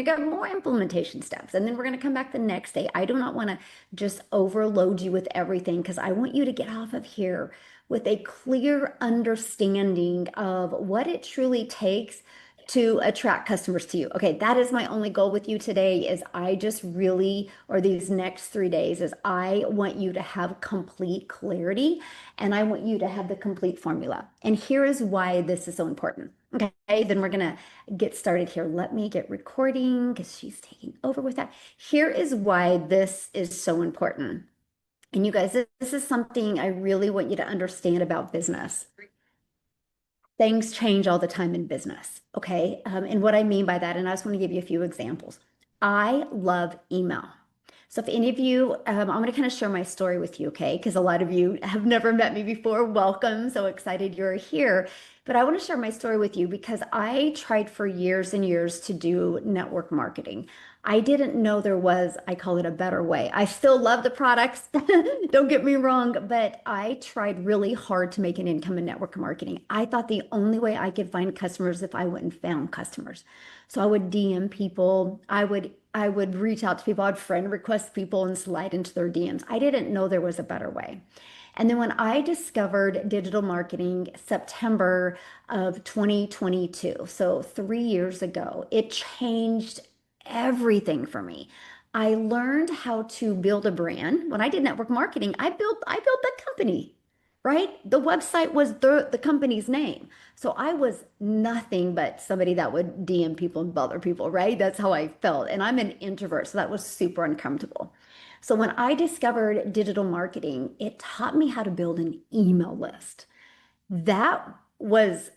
got more implementation steps. And then we're going to come back the next day. I do not want to just overload you with everything because I want you to get off of here with a clear understanding of what it truly takes to attract customers to you. Okay, that is my only goal with you today is I just really, or these next 3 days, is I want you to have complete clarity and I want you to have the complete formula. And here is why this is so important. Okay, then we're gonna get started here. Let me get recording because she's taking over with that. Here is why this is so important. And you guys, this is something I really want you to understand about business. Things change all the time in business, okay? And what I mean by that, and I just want to give you a few examples. I love email. So if any of you, I'm going to kind of share my story with you, okay? Because a lot of you have never met me before. Welcome. So excited you're here. But I want to share my story with you because I tried for years and years to do network marketing. I didn't know there was, I call it a better way. I still love the products, don't get me wrong, but I tried really hard to make an income in network marketing. I thought the only way I could find customers if I went and found customers. So I would DM people, I would reach out to people, I'd friend request people and slide into their DMs. I didn't know there was a better way. And then when I discovered digital marketing, September of 2022, so 3 years ago, it changed everything for me. I learned how to build a brand. When I did network marketing, I built the company, right? The website was the company's name. So I was nothing but somebody that would DM people and bother people, right? That's how I felt. And I'm an introvert, so that was super uncomfortable. So when I discovered digital marketing, it taught me how to build an email list. That was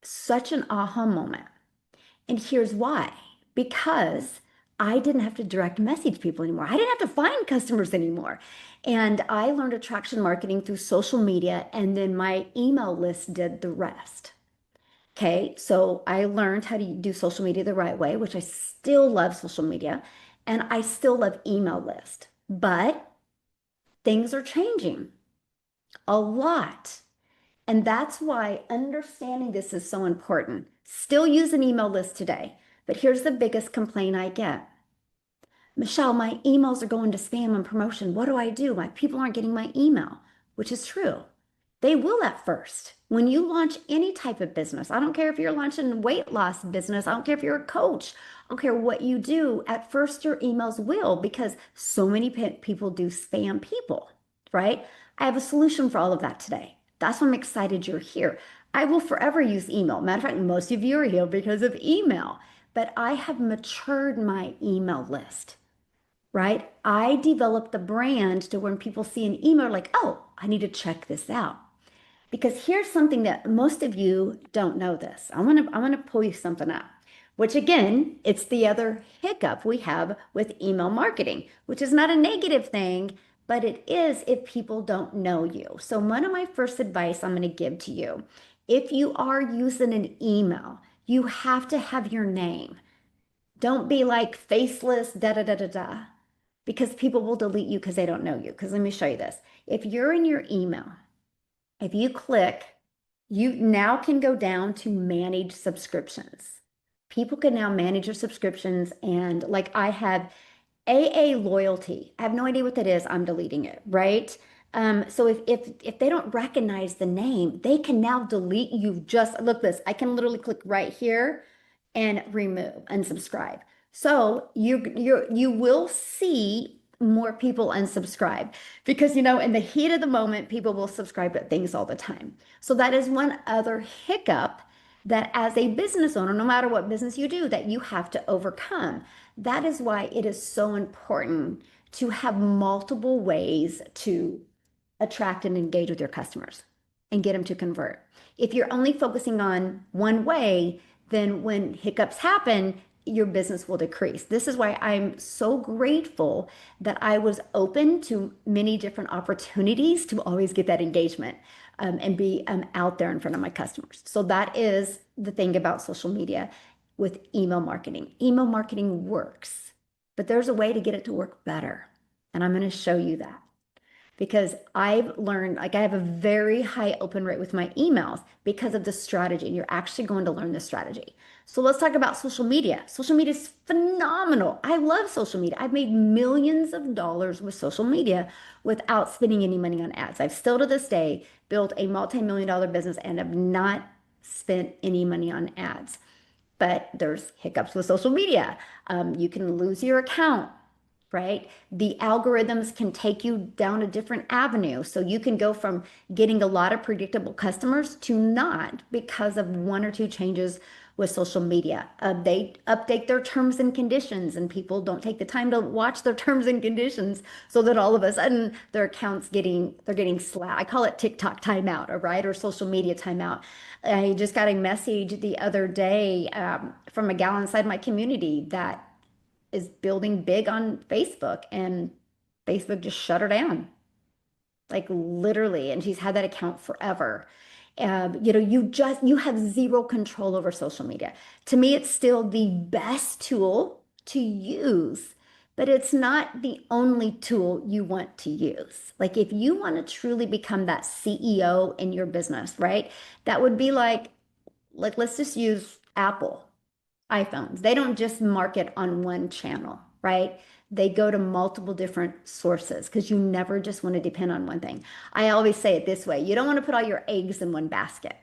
such an aha moment. And here's why. Because I didn't have to direct message people anymore. I didn't have to find customers anymore. And I learned attraction marketing through social media, and then my email list did the rest. Okay, so I learned how to do social media the right way, which I still love social media, and I still love email list. But things are changing a lot. And that's why understanding this is so important. Still use an email list today. But here's the biggest complaint I get. Michelle, my emails are going to spam and promotion. What do I do? My people aren't getting my email, which is true. They will at first. When you launch any type of business, I don't care if you're launching a weight loss business, I don't care if you're a coach, I don't care what you do, at first your emails will because so many people do spam people, right? I have a solution for all of that today. That's why I'm excited you're here. I will forever use email. Matter of fact, most of you are here because of email, but I have matured my email list, right? I developed the brand to when people see an email like, oh, I need to check this out. Because here's something that most of you don't know this. I'm gonna pull you something up, which again, it's the other hiccup we have with email marketing, which is not a negative thing, but it is if people don't know you. So one of my first advice I'm gonna give to you, if you are using an email, you have to have your name. Don't be like faceless, da da da da da, because people will delete you because they don't know you. Because let me show you this. If you're in your email, if you click, you now can go down to manage subscriptions. People can now manage your subscriptions. And like I have AA loyalty. I have no idea what that is. I'm deleting it, right? So if they don't recognize the name, they can now delete you. Just look this. I can literally click right here and remove, unsubscribe. So you will see more people unsubscribe because in the heat of the moment, people will subscribe to things all the time. So that is one other hiccup that as a business owner, no matter what business you do, that you have to overcome. That is why it is so important to have multiple ways to attract and engage with your customers and get them to convert. If you're only focusing on one way, then when hiccups happen, your business will decrease. This is why I'm so grateful that I was open to many different opportunities to always get that engagement and be out there in front of my customers. So that is the thing about social media with email marketing. Email marketing works, but there's a way to get it to work better. And I'm going to show you that. because I've learned, like I have a very high open rate with my emails because of the strategy. You're actually going to learn the strategy. So let's talk about social media. Social media is phenomenal. I love social media. I've made millions of dollars with social media without spending any money on ads. I've still to this day built a multi-million dollar business and have not spent any money on ads. But there's hiccups with social media. You can lose your account, right? The algorithms can take you down a different avenue. So you can go from getting a lot of predictable customers to not because of one or two changes with social media. They update their terms and conditions, and people don't take the time to watch their terms and conditions, so that all of a sudden their accounts they're getting slapped. I call it TikTok timeout, all right, or social media timeout. I just got a message the other day from a gal inside my community that is building big on Facebook, and Facebook just shut her down, like literally. And she's had that account forever. You have zero control over social media. To me, it's still the best tool to use, but it's not the only tool you want to use. Like if you want to truly become that CEO in your business, right? That would be like let's just use Apple iPhones. They don't just market on one channel, right? They go to multiple different sources because you never just want to depend on one thing. I always say it this way: you don't want to put all your eggs in one basket.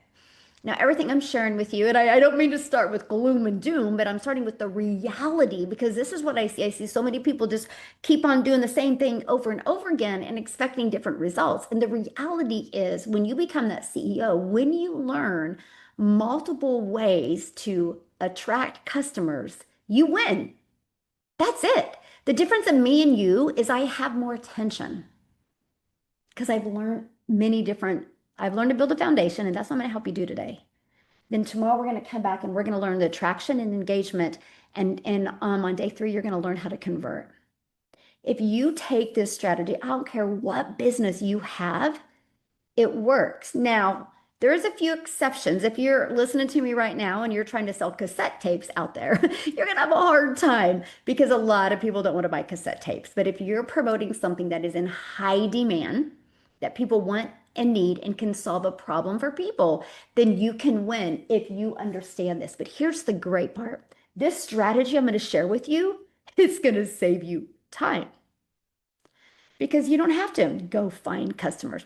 Now, everything I'm sharing with you, and I don't mean to start with gloom and doom, but I'm starting with the reality because this is what I see. I see so many people just keep on doing the same thing over and over again and expecting different results. And the reality is, when you become that CEO, when you learn multiple ways to attract customers, you win. That's it. The difference in me and you is I have more attention because I've learned to build a foundation, and that's what I'm going to help you do today. Then tomorrow we're going to come back and we're going to learn the attraction and engagement. And on day 3, you're going to learn how to convert. If you take this strategy, I don't care what business you have, it works. Now, there's a few exceptions. If you're listening to me right now and you're trying to sell cassette tapes out there, you're going to have a hard time because a lot of people don't want to buy cassette tapes. But if you're promoting something that is in high demand, that people want and need and can solve a problem for people, then you can win if you understand this. But here's the great part. This strategy I'm going to share with you is going to save you time because you don't have to go find customers.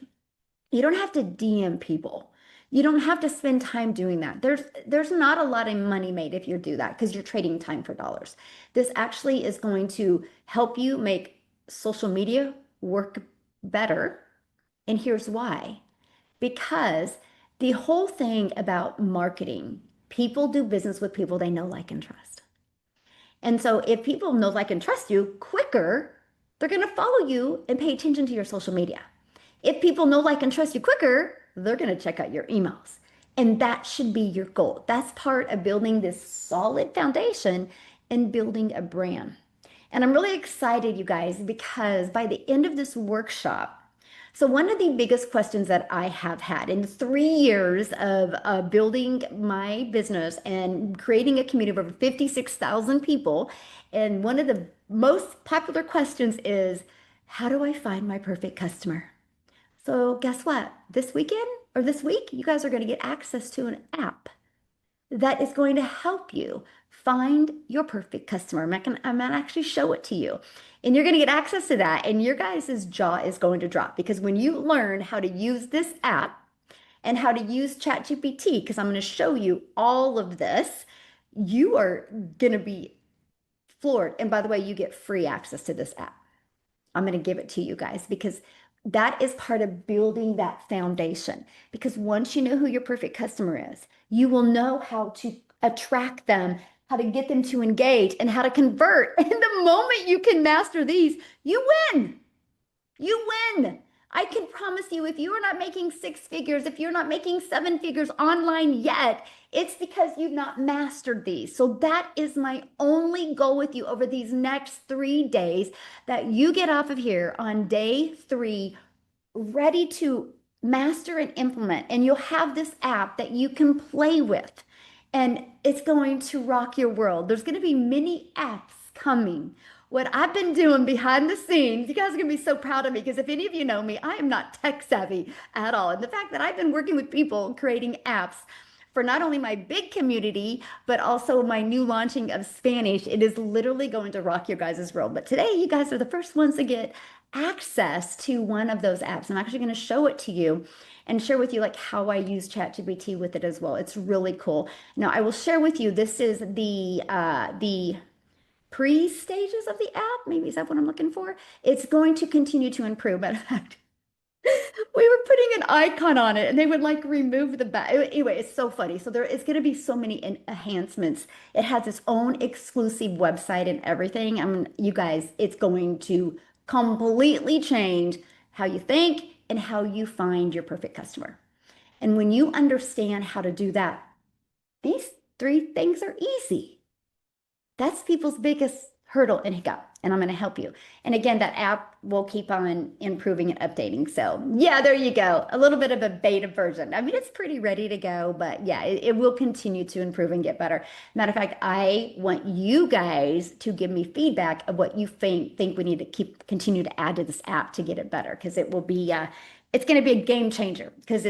You don't have to DM people. You don't have to spend time doing that. There's not a lot of money made if you do that because you're trading time for dollars. This actually is going to help you make social media work better. And here's why. Because the whole thing about marketing, people do business with people they know, like, and trust. And so if people know, like, and trust you quicker, they're going to follow you and pay attention to your social media. If people know, like, and trust you quicker, they're going to check out your emails. And that should be your goal. That's part of building this solid foundation and building a brand. And I'm really excited, you guys, because by the end of this workshop, so one of the biggest questions that I have had in 3 years of building my business and creating a community of over 56,000 people, and one of the most popular questions is, how do I find my perfect customer? So guess what? This weekend or this week, you guys are going to get access to an app that is going to help you find your perfect customer. I'm gonna actually show it to you. And you're going to get access to that, and your guys' jaw is going to drop because when you learn how to use this app and how to use ChatGPT, because I'm going to show you all of this, you are going to be floored. And by the way, you get free access to this app. I'm going to give it to you guys because that is part of building that foundation. Because once you know who your perfect customer is, you will know how to attract them, how to get them to engage, and how to convert. And the moment you can master these, you win. You win. I can promise you, if you are not making 6 figures, if you're not making 7 figures online yet, it's because you've not mastered these. So that is my only goal with you over these next 3 days, that you get off of here on day 3 ready to master and implement. And you'll have this app that you can play with, and it's going to rock your world. There's going to be many apps coming what I've been doing behind the scenes. You guys are gonna be so proud of me because if any of you know me, I am not tech savvy at all. And the fact that I've been working with people creating apps for not only my big community, but also my new launching of Spanish, it is literally going to rock your guys' world. But today, you guys are the first ones to get access to one of those apps. I'm actually going to show it to you and share with you like how I use ChatGPT with it as well. It's really cool. Now, I will share with you, this is the pre-stages of the app. Maybe is that what I'm looking for? It's going to continue to improve. Matter of fact, we were putting an icon on it and they would like remove the back. Anyway, it's so funny. So there is going to be so many enhancements. It has its own exclusive website and everything. I mean, you guys, it's going to completely change how you think and how you find your perfect customer. And when you understand how to do that, these three things are easy. That's people's biggest hurdle and hiccup, and I'm going to help you. And again, that app will keep on improving and updating. So yeah, there you go. A little bit of a beta version. I mean, it's pretty ready to go, but yeah, it will continue to improve and get better. Matter of fact, I want you guys to give me feedback of what you think we need to continue to add to this app to get it better, because it will be it's going to be a game changer. Because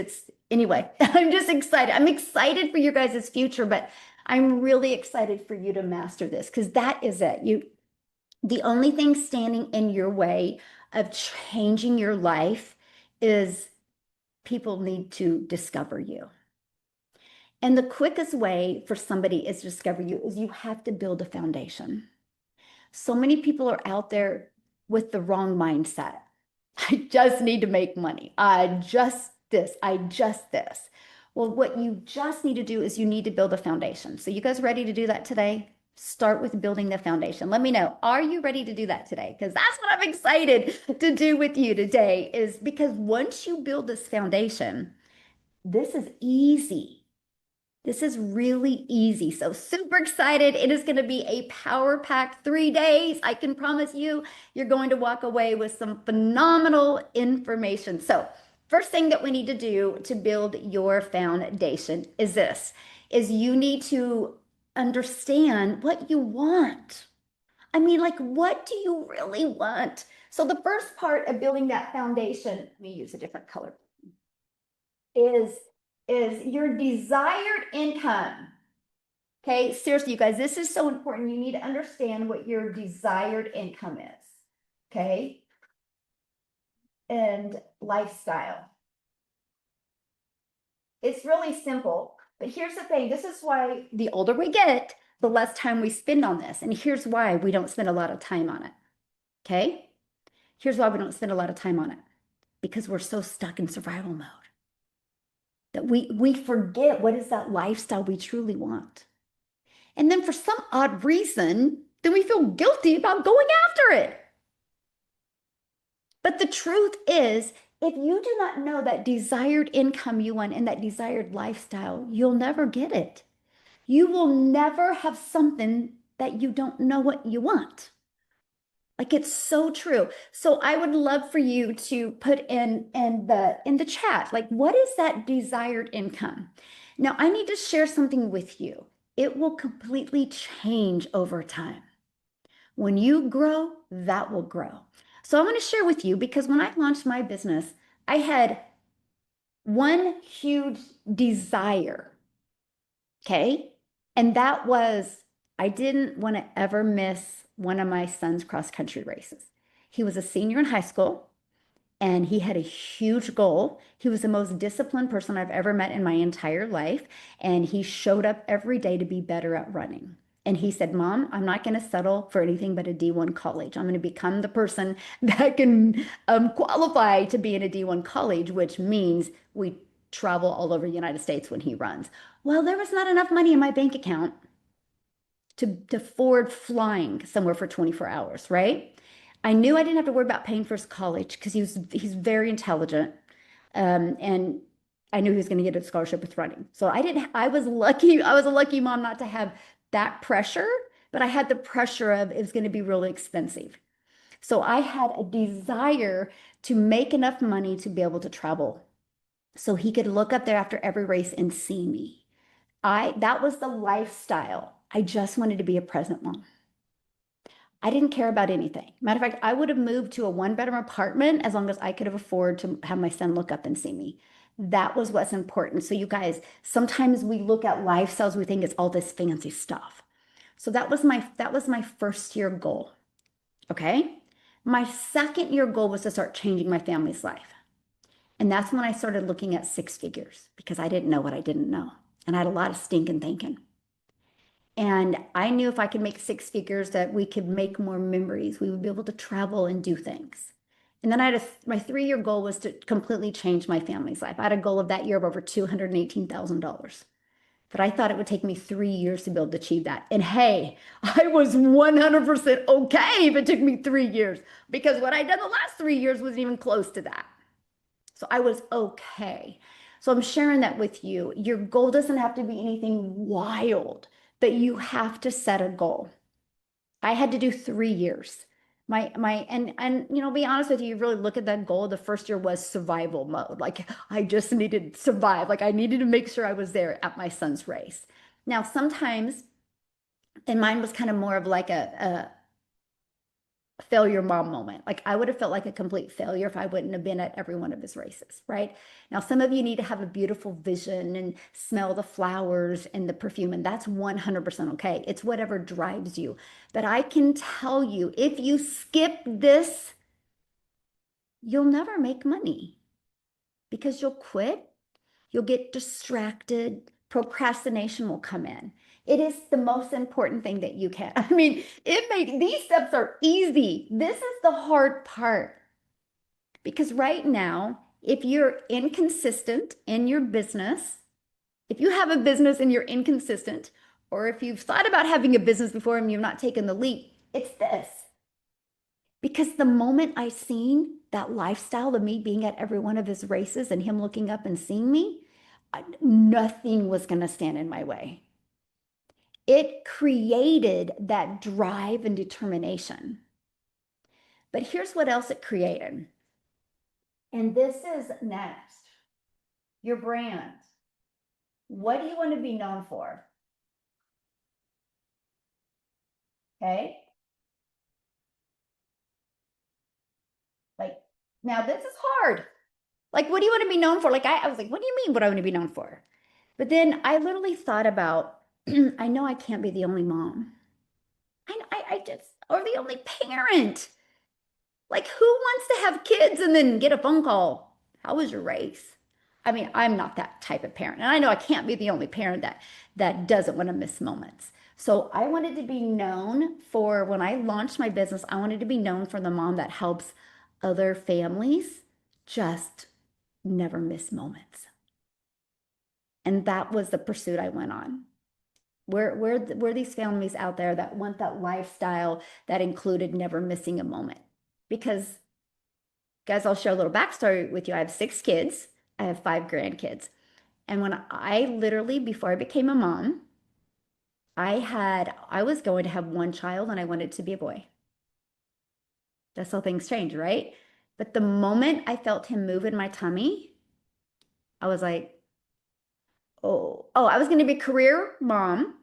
anyway, I'm just excited. I'm excited for your guys' future, but I'm really excited for you to master this, because that is it. The only thing standing in your way of changing your life is people need to discover you. And the quickest way for somebody is to discover you is you have to build a foundation. So many people are out there with the wrong mindset. I just need to make money. I just this. Well, what you just need to do is you need to build a foundation. So you guys ready to do that today? Start with building the foundation. Let me know. Are you ready to do that today? Because that's what I'm excited to do with you today, is because once you build this foundation, this is easy. This is really easy. So super excited. It is going to be a power-packed 3 days. I can promise you, you're going to walk away with some phenomenal information. So first thing that we need to do to build your foundation is this, is you need to understand what you want. I mean, like, what do you really want? So the first part of building that foundation, let me use a different color, is your desired income. Okay, seriously, you guys, this is so important. You need to understand what your desired income is. Okay, and lifestyle. It's really simple, but here's the thing. This is why the older we get, the less time we spend on this. And here's why we don't spend a lot of time on it. Okay, here's why we don't spend a lot of time on it, because we're so stuck in survival mode that we forget what is that lifestyle we truly want. And then for some odd reason, then we feel guilty about going after it. But the truth is, if you do not know that desired income you want and that desired lifestyle, you'll never get it. You will never have something that you don't know what you want. Like, it's so true. So I would love for you to put in the chat, like, what is that desired income? Now, I need to share something with you. It will completely change over time. When you grow, that will grow. So I want to share with you, because when I launched my business, I had one huge desire. Okay. And that was, I didn't want to ever miss one of my son's cross country races. He was a senior in high school and he had a huge goal. He was the most disciplined person I've ever met in my entire life. And he showed up every day to be better at running. And he said, Mom, I'm not going to settle for anything but a D1 college. I'm going to become the person that can qualify to be in a D1 college, which means we travel all over the United States when he runs. Well, there was not enough money in my bank account to afford flying somewhere for 24 hours, right? I knew I didn't have to worry about paying for his college because he's very intelligent. And I knew he was going to get a scholarship with running. So I was lucky. I was a lucky mom not to have that pressure, but I had the pressure of it was going to be really expensive. So I had a desire to make enough money to be able to travel so he could look up there after every race and see me. That was the lifestyle. I just wanted to be a present mom. I didn't care about anything. Matter of fact, I would have moved to a one-bedroom apartment as long as I could have afforded to have my son look up and see me. That was what's important. So you guys, sometimes we look at lifestyles, we think it's all this fancy stuff. So that was my first year goal. Okay. My second year goal was to start changing my family's life. And that's when I started looking at six figures because I didn't know what I didn't know. And I had a lot of stinking thinking. And I knew if I could make six figures that we could make more memories. We would be able to travel and do things. And then my 3-year goal was to completely change my family's life. I had a goal of that year of over $218,000. But I thought it would take me 3 years to be able to achieve that. And hey, I was 100% okay if it took me 3 years because what I did the last 3 years wasn't even close to that. So I was okay. So I'm sharing that with you. Your goal doesn't have to be anything wild, but you have to set a goal. I had to do 3 years. And be honest with you, you really look at that goal. The first year was survival mode. Like I just needed to survive. Like I needed to make sure I was there at my son's race. Now, sometimes, and mine was kind of more of like a failure mom moment. Like I would have felt like a complete failure if I wouldn't have been at every one of his races, right? Now, some of you need to have a beautiful vision and smell the flowers and the perfume, and that's 100% okay. It's whatever drives you. But I can tell you, if you skip this, you'll never make money because you'll quit, you'll get distracted, procrastination will come in. It is the most important thing that you can. I mean, these steps are easy. This is the hard part. Because right now, if you're inconsistent in your business, if you have a business and you're inconsistent, or if you've thought about having a business before and you've not taken the leap, it's this. Because the moment I seen that lifestyle of me being at every one of his races and him looking up and seeing me, nothing was going to stand in my way. It created that drive and determination. But here's what else it created. And this is next. Your brand. What do you want to be known for? Okay. Like, now this is hard. Like, what do you want to be known for? Like, I was like, what do you mean what I want to be known for? But then I literally thought about, I know I can't be the only mom. Or the only parent. Like, who wants to have kids and then get a phone call? How was your race? I mean, I'm not that type of parent. And I know I can't be the only parent that doesn't want to miss moments. So I wanted to be known for when I launched my business, I wanted to be known for the mom that helps other families just never miss moments. And that was the pursuit I went on. Where these families out there that want that lifestyle that included never missing a moment. Because, guys, I'll share a little backstory with you. I have 6 kids. I have 5 grandkids. And when I literally, before I became a mom, I was going to have one child and I wanted it to be a boy. That's how things change, right? But the moment I felt him move in my tummy, I was like, oh, I was going to be a career mom.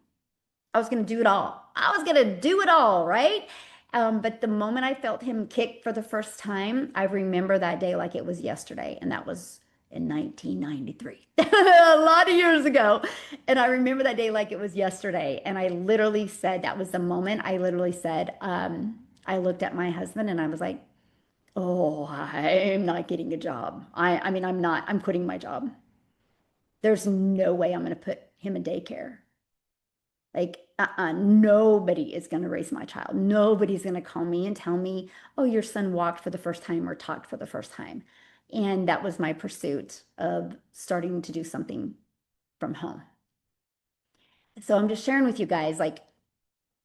I was going to do it all. I was going to do it all, right? But the moment I felt him kick for the first time, I remember that day like it was yesterday. And that was in 1993, a lot of years ago. And I remember that day like it was yesterday. And I literally said, that was the moment I literally said, I looked at my husband and I was like, oh, I'm not getting a job. I mean, I'm quitting my job. There's no way I'm going to put him in daycare. Like, nobody is going to raise my child. Nobody's going to call me and tell me, oh, your son walked for the first time or talked for the first time. And that was my pursuit of starting to do something from home. So I'm just sharing with you guys, like,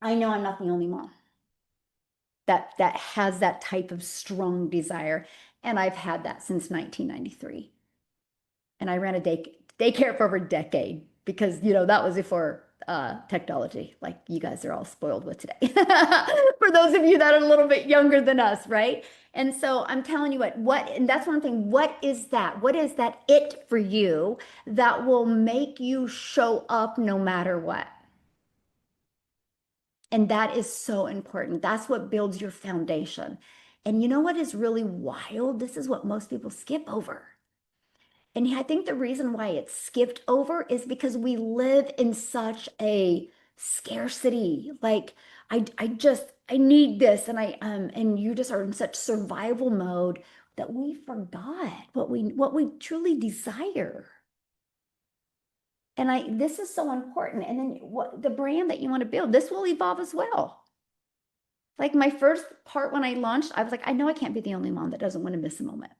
I know I'm not the only mom that has that type of strong desire. And I've had that since 1993. And I ran a daycare for over a decade because, that was before technology, like you guys are all spoiled with today. For those of you that are a little bit younger than us, right? And so I'm telling you and that's one thing, what is that? What is that it for you that will make you show up no matter what? And that is so important. That's what builds your foundation. And you know what is really wild? This is what most people skip over. And I think the reason why it's skipped over is because we live in such a scarcity. Like I need this, and you just are in such survival mode that we forgot what we truly desire. And this is so important. And then what the brand that you want to build, this will evolve as well. Like my first part when I launched, I was like, I know I can't be the only mom that doesn't want to miss a moment.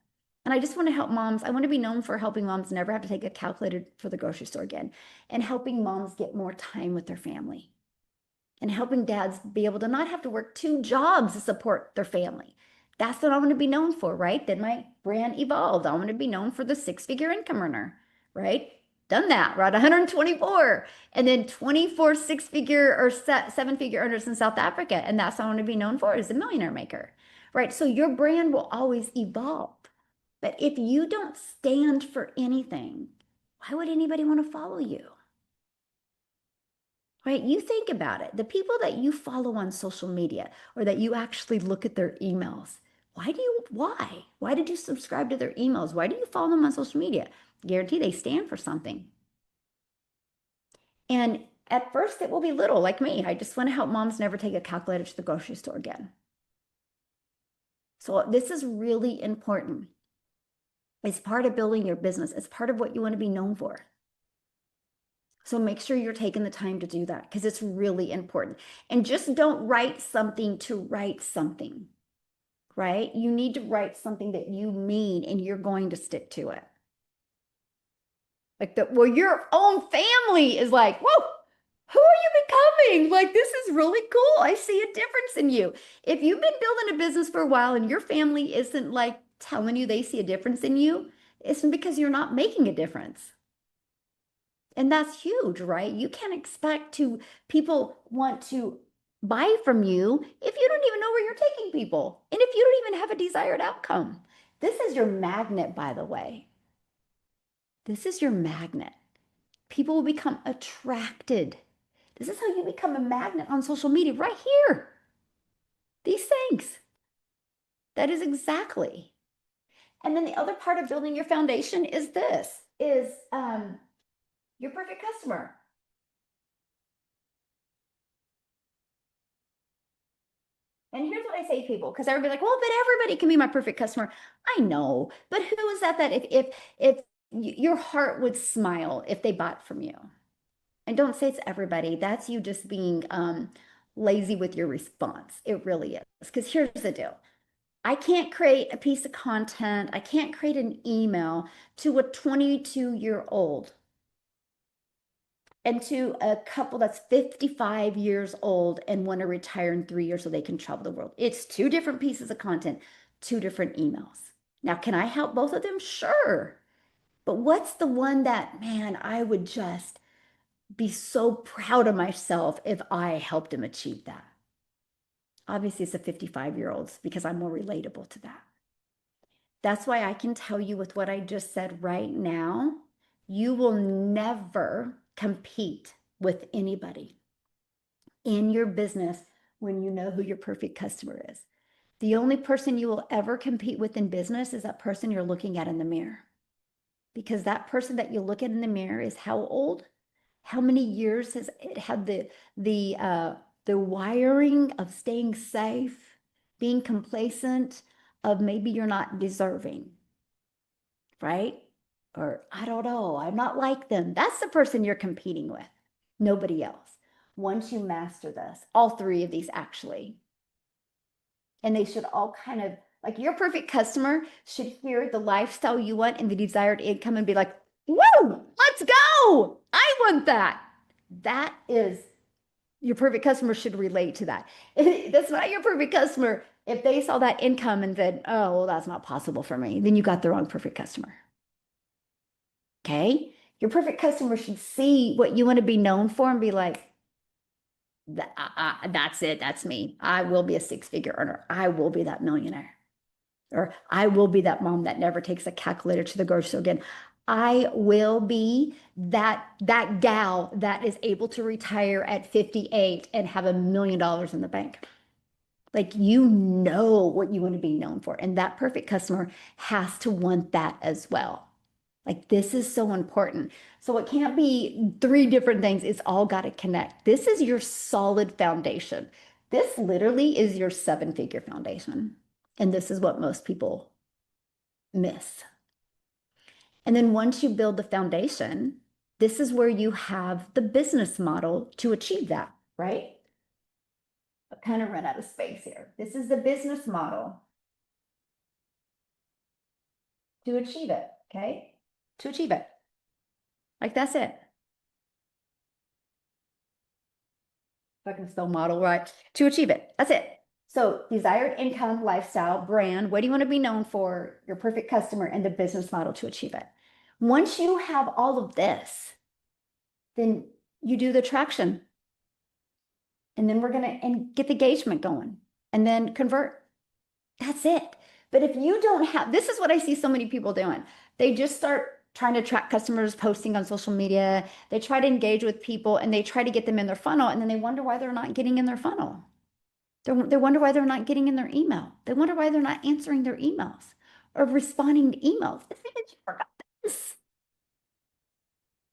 And I just want to help moms. I want to be known for helping moms never have to take a calculator for the grocery store again, and helping moms get more time with their family, and helping dads be able to not have to work two jobs to support their family. That's what I want to be known for, right? Then my brand evolved. I want to be known for the six-figure income earner, right? Done that. We're at 124, and then 24 six-figure or seven-figure earners in South Africa. And that's what I want to be known for, is the millionaire maker, right? So your brand will always evolve. But if you don't stand for anything, why would anybody want to follow you? Right? You think about it. The people that you follow on social media, or that you actually look at their emails, why? Why did you subscribe to their emails? Why do you follow them on social media? Guarantee they stand for something. And at first it will be little, like me. I just want to help moms never take a calculator to the grocery store again. So this is really important. It's part of building your business. It's part of what you want to be known for. So make sure you're taking the time to do that, because it's really important. And just don't write something to write something, right? You need to write something that you mean and you're going to stick to it. Like well, your own family is like, whoa, who are you becoming? Like, this is really cool. I see a difference in you. If you've been building a business for a while and your family isn't like telling you they see a difference in you, it's because you're not making a difference. And that's huge, right? You can't expect people want to buy from you if you don't even know where you're taking people, and if you don't even have a desired outcome. This is your magnet, by the way. This is your magnet. People will become attracted. This is how you become a magnet on social media, right here. These things. That is exactly. And then the other part of building your foundation is your perfect customer. And here's what I say to people, because everybody's like, well, but everybody can be my perfect customer. I know, but who is that if your heart would smile if they bought from you? And don't say it's everybody. That's you just being lazy with your response. It really is. Because here's the deal. I can't create a piece of content. I can't create an email to a 22-year-old and to a couple that's 55 years old and want to retire in 3 years so they can travel the world. It's two different pieces of content, two different emails. Now, can I help both of them? Sure. But what's the one that, man, I would just be so proud of myself if I helped him achieve that? Obviously, it's the 55-year-olds, because I'm more relatable to that. That's why I can tell you, with what I just said right now, you will never compete with anybody in your business when you know who your perfect customer is. The only person you will ever compete with in business is that person you're looking at in the mirror. Because that person that you look at in the mirror is how old? How many years has it had the wiring of staying safe, being complacent, of maybe you're not deserving, right? Or I don't know, I'm not like them. That's the person you're competing with, nobody else. Once you master this, all three of these actually, and they should all kind of, like, your perfect customer should hear the lifestyle you want and the desired income and be like, whoa, let's go. I want that. That is, your perfect customer should relate to that. That's not your perfect customer. If they saw that income and said, oh, well, that's not possible for me, then you got the wrong perfect customer. Okay? Your perfect customer should see what you want to be known for and be like, that's it. That's me. I will be a six-figure earner. I will be that millionaire. Or I will be that mom that never takes a calculator to the grocery store again. I will be that gal that is able to retire at 58 and have $1 million in the bank. Like you know what you want to be known for. And that perfect customer has to want that as well. Like this is so important. So it can't be three different things. It's all got to connect. This is your solid foundation. This literally is your seven-figure foundation. And this is what most people miss. And then once you build the foundation, this is where you have the business model to achieve that, right? I've kind of run out of space here. This is the business model to achieve it, okay? To achieve it. Like that's it. If I can spell model right, to achieve it. That's it. So desired income, lifestyle, brand, what do you want to be known for, your perfect customer, and the business model to achieve it. Once you have all of this, then you do the traction. And then we're going to get the engagement going and then convert. That's it. But if you don't have, this is what I see so many people doing. They just start trying to track customers, posting on social media. They try to engage with people and they try to get them in their funnel. And then they wonder why they're not getting in their funnel. They wonder why they're not getting in their email. They wonder why they're not answering their emails or responding to emails. It's because you forgot this.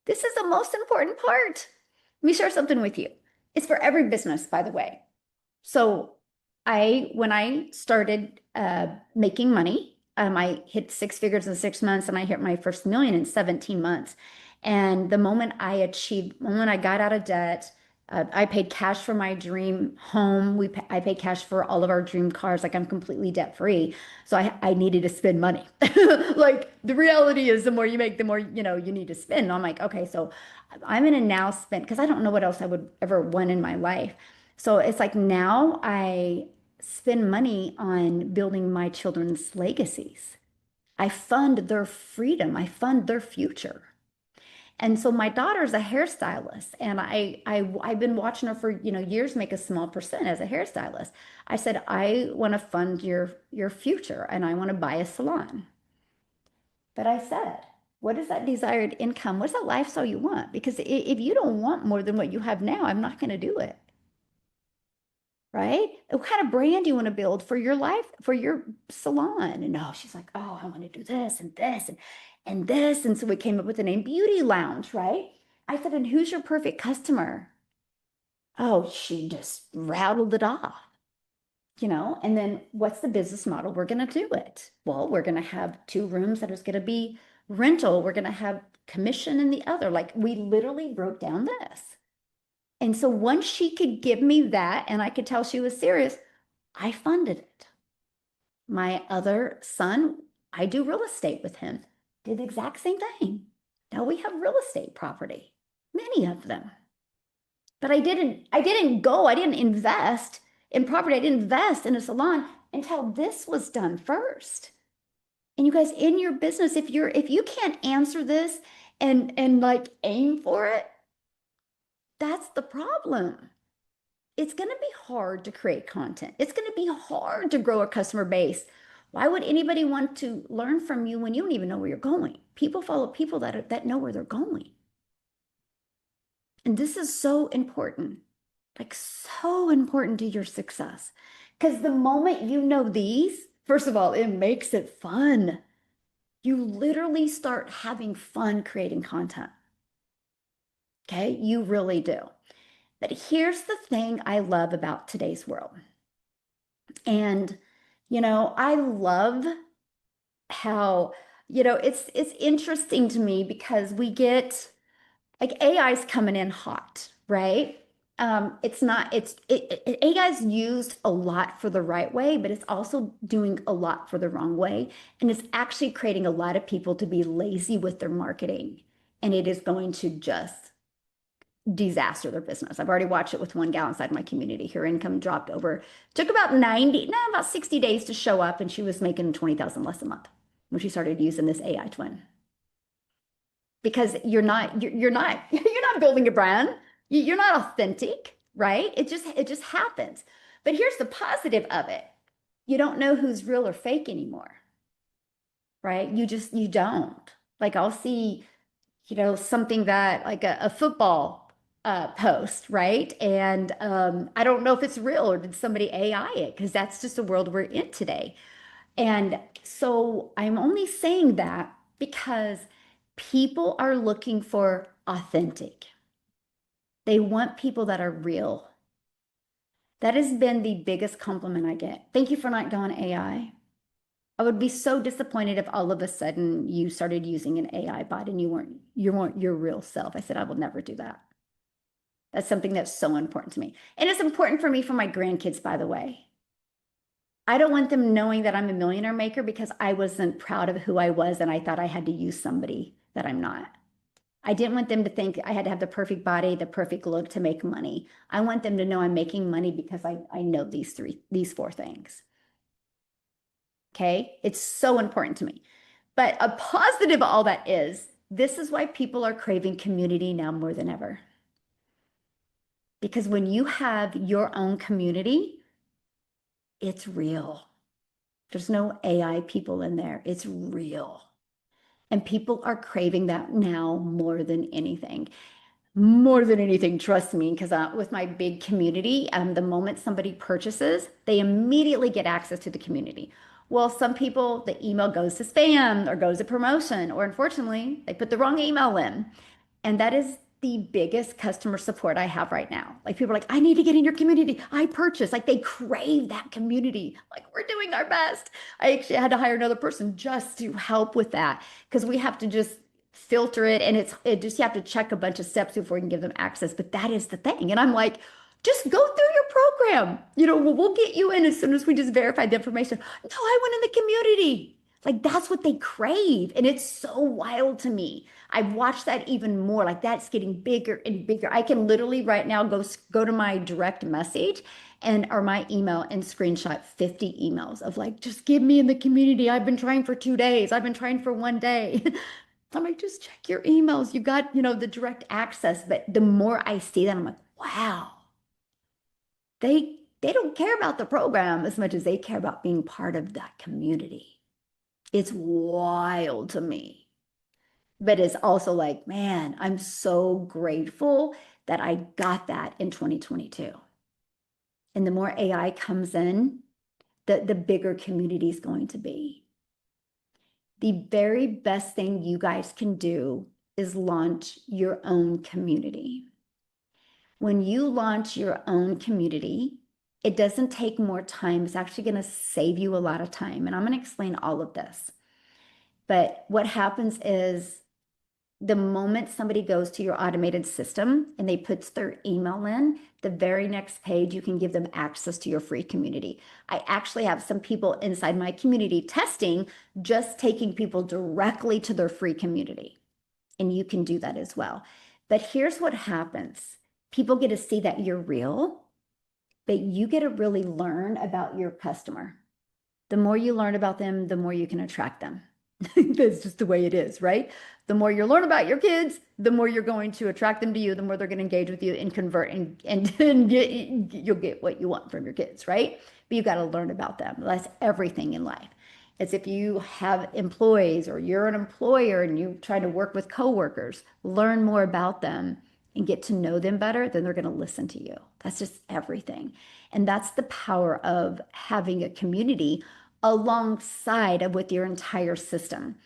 This is the most important part. Let me share something with you. It's for every business, by the way. So when I started making money, I hit six figures in 6 months and I hit my first million in 17 months. And the moment I got out of debt, I paid cash for my dream home. I paid cash for all of our dream cars. Like I'm completely debt free. So I needed to spend money. Like the reality is the more you make, the more, you need to spend. And I'm like, okay, so I'm going to now spend, because I don't know what else I would ever want in my life. So it's like now I spend money on building my children's legacies. I fund their freedom. I fund their future. And so my daughter's a hairstylist, and I've been watching her for years make a small percent as a hairstylist. I said I want to fund your future, and I want to buy a salon. But I said, what is that desired income? What's that lifestyle you want? Because if you don't want more than what you have now, I'm not going to do it. Right? What kind of brand do you want to build for your life, for your salon? And no, she's like, oh, I want to do this and this and this. And so we came up with the name Beauty Lounge, right? I said, and who's your perfect customer? Oh, she just rattled it off. And then what's the business model? We're going to do it. Well, we're going to have 2 rooms that is going to be rental. We're going to have commission in the other. Like we literally broke down this. And so once she could give me that and I could tell she was serious, I funded it. My other son, I do real estate with him, did the exact same thing. Now we have real estate property, many of them. But I didn't invest in property. I didn't invest in a salon until this was done first. And you guys in your business, if you can't answer this and like aim for it, that's the problem. It's going to be hard to create content. It's going to be hard to grow a customer base. Why would anybody want to learn from you when you don't even know where you're going? People follow people that know where they're going. And this is so important, like so important to your success. Because the moment you know these, first of all, it makes it fun. You literally start having fun creating content. Okay, you really do. But here's the thing I love about today's world. And, I love how, it's interesting to me because we get like AI's coming in hot, right? AI is used a lot for the right way, but it's also doing a lot for the wrong way. And it's actually creating a lot of people to be lazy with their marketing. And it is going to just disaster their business. I've already watched it with one gal inside my community. Her income dropped took about 60 days to show up, and she was making 20,000 less a month when she started using this AI twin. Because you're not building a brand. You're not authentic, right? It just happens. But here's the positive of it. You don't know who's real or fake anymore, right? You don't. Like I'll see, something that like a football post, right? And I don't know if it's real or did somebody AI it because that's just the world we're in today. And so I'm only saying that because people are looking for authentic. They want people that are real. That has been the biggest compliment I get. Thank you for not going I would be so disappointed if all of a sudden you started using an AI bot and you weren't your real self. I said I will never do that. That's something that's so important to me. And it's important for me for my grandkids, by the way. I don't want them knowing that I'm a millionaire maker because I wasn't proud of who I was and I thought I had to use somebody that I'm not. I didn't want them to think I had to have the perfect body, the perfect look to make money. I want them to know I'm making money because I know these four things. Okay. It's so important to me. But a positive of all that is this is why people are craving community now more than ever. Because when you have your own community, it's real. There's no AI people in there. It's real. And people are craving that now more than anything. More than anything, trust me, because with my big community, the moment somebody purchases, they immediately get access to the community. Well, some people, the email goes to spam or goes to promotion, or unfortunately, they put the wrong email in. And that is the biggest customer support I have right now. Like people are like, I need to get in your community. I purchase. Like they crave that community. Like we're doing our best. I actually had to hire another person just to help with that because we have to just filter it and it just you have to check a bunch of steps before you can give them access. But that is the thing. And I'm like, just go through your program. We'll get you in as soon as we just verify the information. No, I went in the community. Like that's what they crave. And it's so wild to me. I've watched that even more. Like that's getting bigger and bigger. I can literally right now go to my direct message and or my email and screenshot 50 emails of like, just give me in the community. I've been trying for 2 days. I've been trying for one day. I'm like, just check your emails. You got, the direct access. But the more I see that, I'm like, wow, they don't care about the program as much as they care about being part of that community. It's wild to me. But it's also like, man, I'm so grateful that I got that in 2022. And the more AI comes in, the bigger community is going to be. The very best thing you guys can do is launch your own community. When you launch your own community, it doesn't take more time. It's actually going to save you a lot of time. And I'm going to explain all of this. But what happens is the moment somebody goes to your automated system and they put their email in, the very next page, you can give them access to your free community. I actually have some people inside my community testing, just taking people directly to their free community. And you can do that as well. But here's what happens. People get to see that you're real, but you get to really learn about your customer. The more you learn about them, the more you can attract them. That's just the way it is, right? The more you learn about your kids, the more you're going to attract them to you, the more they're going to engage with you and convert and you'll get what you want from your kids, right? But you got to learn about them. That's everything in life. It's if you have employees or you're an employer and you try to work with coworkers, learn more about them and get to know them better, then they're going to listen to you. That's just everything. And that's the power of having a community alongside of with your entire system.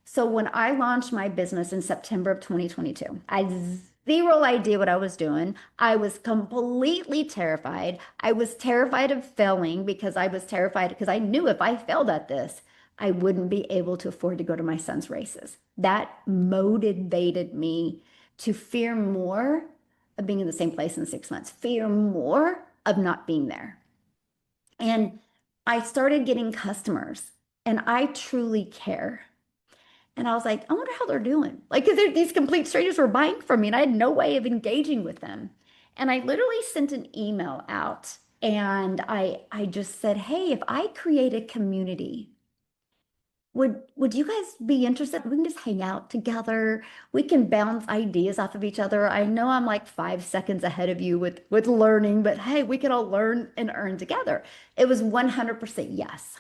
So when I launched my business in September of 2022, I had zero idea what I was doing. I was completely terrified. I was terrified of failing because I was terrified because I knew if I failed at this, I wouldn't be able to afford to go to my son's races. That motivated me to fear more of being in the same place in 6 months, fear more of not being there. And I started getting customers and I truly care. And I was like, I wonder how they're doing. Like, because these complete strangers were buying from me and I had no way of engaging with them. And I literally sent an email out and I just said, hey, if I create a community, would you guys be interested? We can just hang out together. We can bounce ideas off of each other. I know I'm like 5 seconds ahead of you with learning, but hey, we can all learn and earn together. It was 100% yes.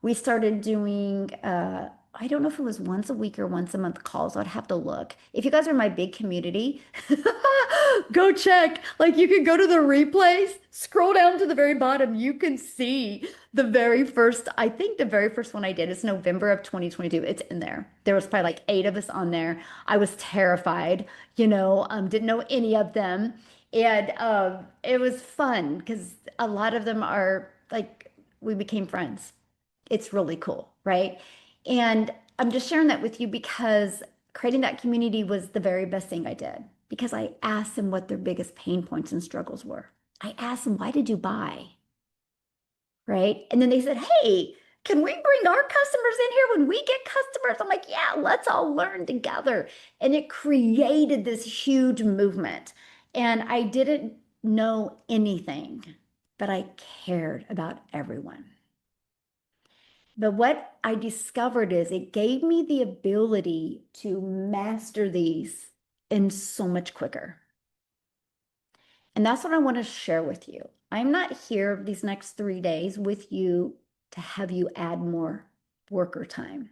We started doing I don't know if it was once a week or once a month calls. I'd have to look. If you guys are my big community, go check. Like you can go to the replays, scroll down to the very bottom. You can see the very first, I think the very first one I did is November of 2022. It's in there. There was probably like 8 of us on there. I was terrified, didn't know any of them. And it was fun because a lot of them are like, we became friends. It's really cool, right? And I'm just sharing that with you because creating that community was the very best thing I did because I asked them what their biggest pain points and struggles were. I asked them, why did you buy? Right? And then they said, hey, can we bring our customers in here when we get customers? I'm like, yeah, let's all learn together. And it created this huge movement. And I didn't know anything, but I cared about everyone. But what I discovered is it gave me the ability to master these in so much quicker. And that's what I want to share with you. I'm not here these next 3 days with you to have you add more worker time.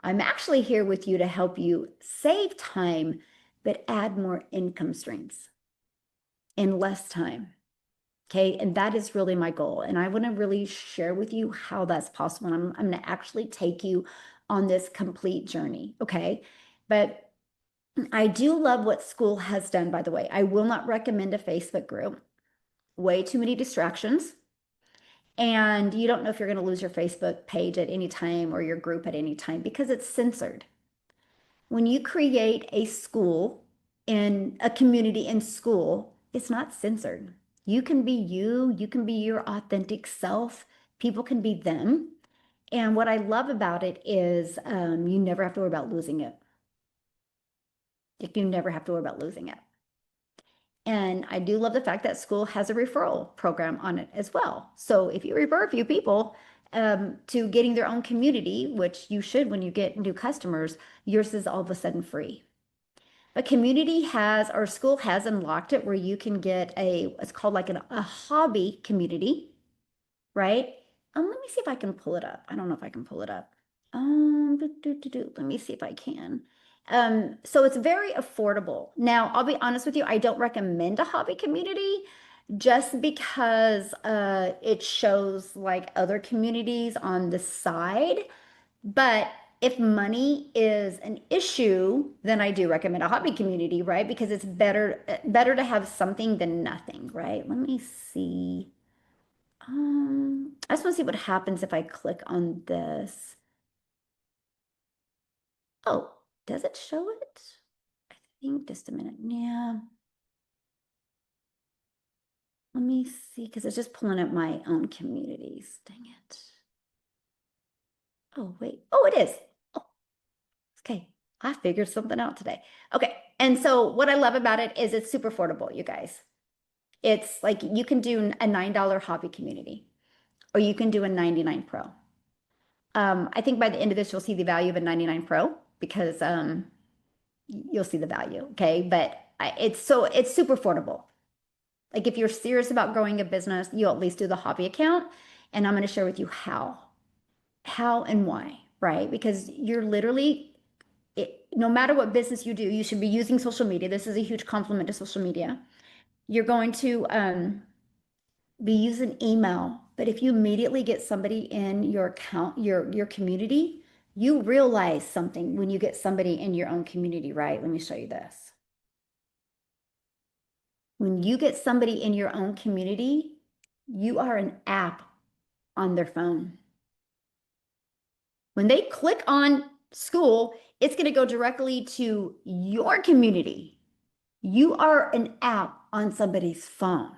I'm actually here with you to help you save time, but add more income streams in less time. Okay, and that is really my goal. And I want to really share with you how that's possible. And I'm going to actually take you on this complete journey. Okay, but I do love what school has done, by the way. I will not recommend a Facebook group. Way too many distractions. And you don't know if you're going to lose your Facebook page at any time or your group at any time because it's censored. When you create a school in a community in school, it's not censored. You can be you can be your authentic self. People can be them. And what I love about it is you never have to worry about losing it. You never have to worry about losing it. And I do love the fact that school has a referral program on it as well. So if you refer a few people to getting their own community, which you should when you get new customers, yours is all of a sudden free. But community has, or school has unlocked it where you can get it's called like a hobby community, right? Let me see if I can pull it up. I don't know if I can pull it up. Let me see if I can. So it's very affordable. Now, I'll be honest with you, I don't recommend a hobby community just because it shows like other communities on the side. But if money is an issue, then I do recommend a hobby community, right? Because it's better to have something than nothing, right? Let me see. I just want to see what happens if I click on this. Oh, does it show it? I think just a minute. Yeah. Let me see, because it's just pulling up my own communities. Dang it. Oh, wait. Oh, it is. Oh, okay. I figured something out today. Okay. And so what I love about it is it's super affordable, you guys. It's like you can do a $9 hobby community or you can do a 99 Pro. I think by the end of this, you'll see the value of a 99 Pro because you'll see the value. Okay. But it's super affordable. Like if you're serious about growing a business, you'll at least do the hobby account. And I'm going to share with you how and why, right? Because you're literally, no matter what business you do, you should be using social media. This is a huge compliment to social media. You're going to be using email, but if you immediately get somebody in your account, your community, you realize something when you get somebody in your own community, right? Let me show you this. When you get somebody in your own community, you are an app on their phone. When they click on school, it's going to go directly to your community. You are an app on somebody's phone.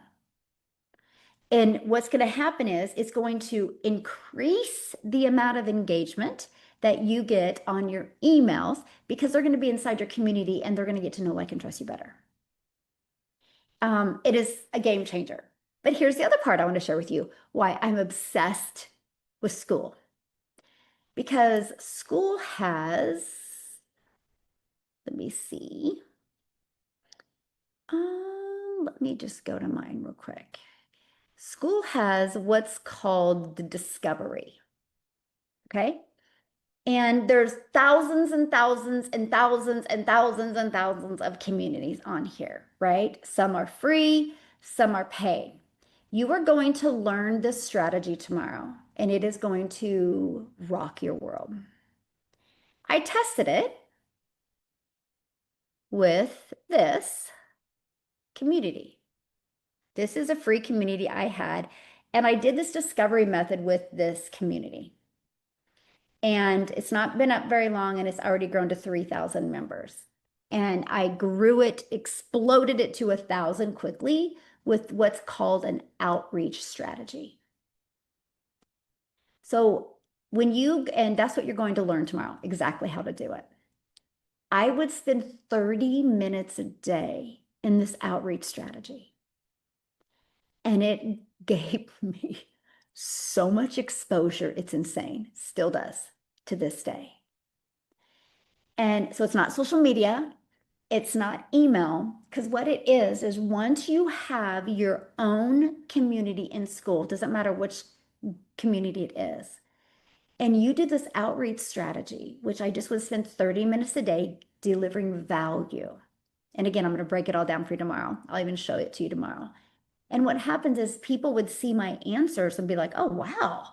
And what's going to happen is it's going to increase the amount of engagement that you get on your emails because they're going to be inside your community and they're going to get to know, like, and trust you better. It is a game changer. But here's the other part I want to share with you why I'm obsessed with school. Because school has, let me see. Let me just go to mine real quick. School has what's called the discovery. Okay. And there's thousands and thousands and thousands and thousands and thousands of communities on here, right? Some are free, some are paid. You are going to learn this strategy tomorrow, and it is going to rock your world. I tested it with this community. This is a free community I had, and I did this discovery method with this community. And it's not been up very long, and it's already grown to 3,000 members. And I grew it, exploded it to 1,000 quickly with what's called an outreach strategy. So and that's what you're going to learn tomorrow, exactly how to do it. I would spend 30 minutes a day in this outreach strategy. And it gave me so much exposure. It's insane. Still does to this day. And so it's not social media. It's not email, because what it is once you have your own community in school, doesn't matter which community it is, and you do this outreach strategy, which I just would spend 30 minutes a day delivering value. And again, I'm going to break it all down for you tomorrow. I'll even show it to you tomorrow. And what happens is people would see my answers and be like, oh, wow,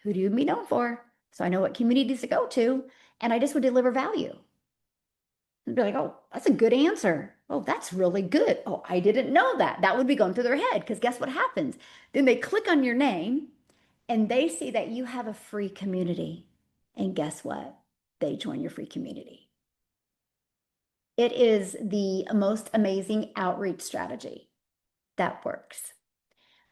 who do you be known for? So I know what communities to go to, and I just would deliver value. And be like, oh, that's a good answer. Oh, that's really good. Oh, I didn't know that. That would be going through their head, because guess what happens? Then they click on your name and they see that you have a free community. And guess what? They join your free community. It is the most amazing outreach strategy that works.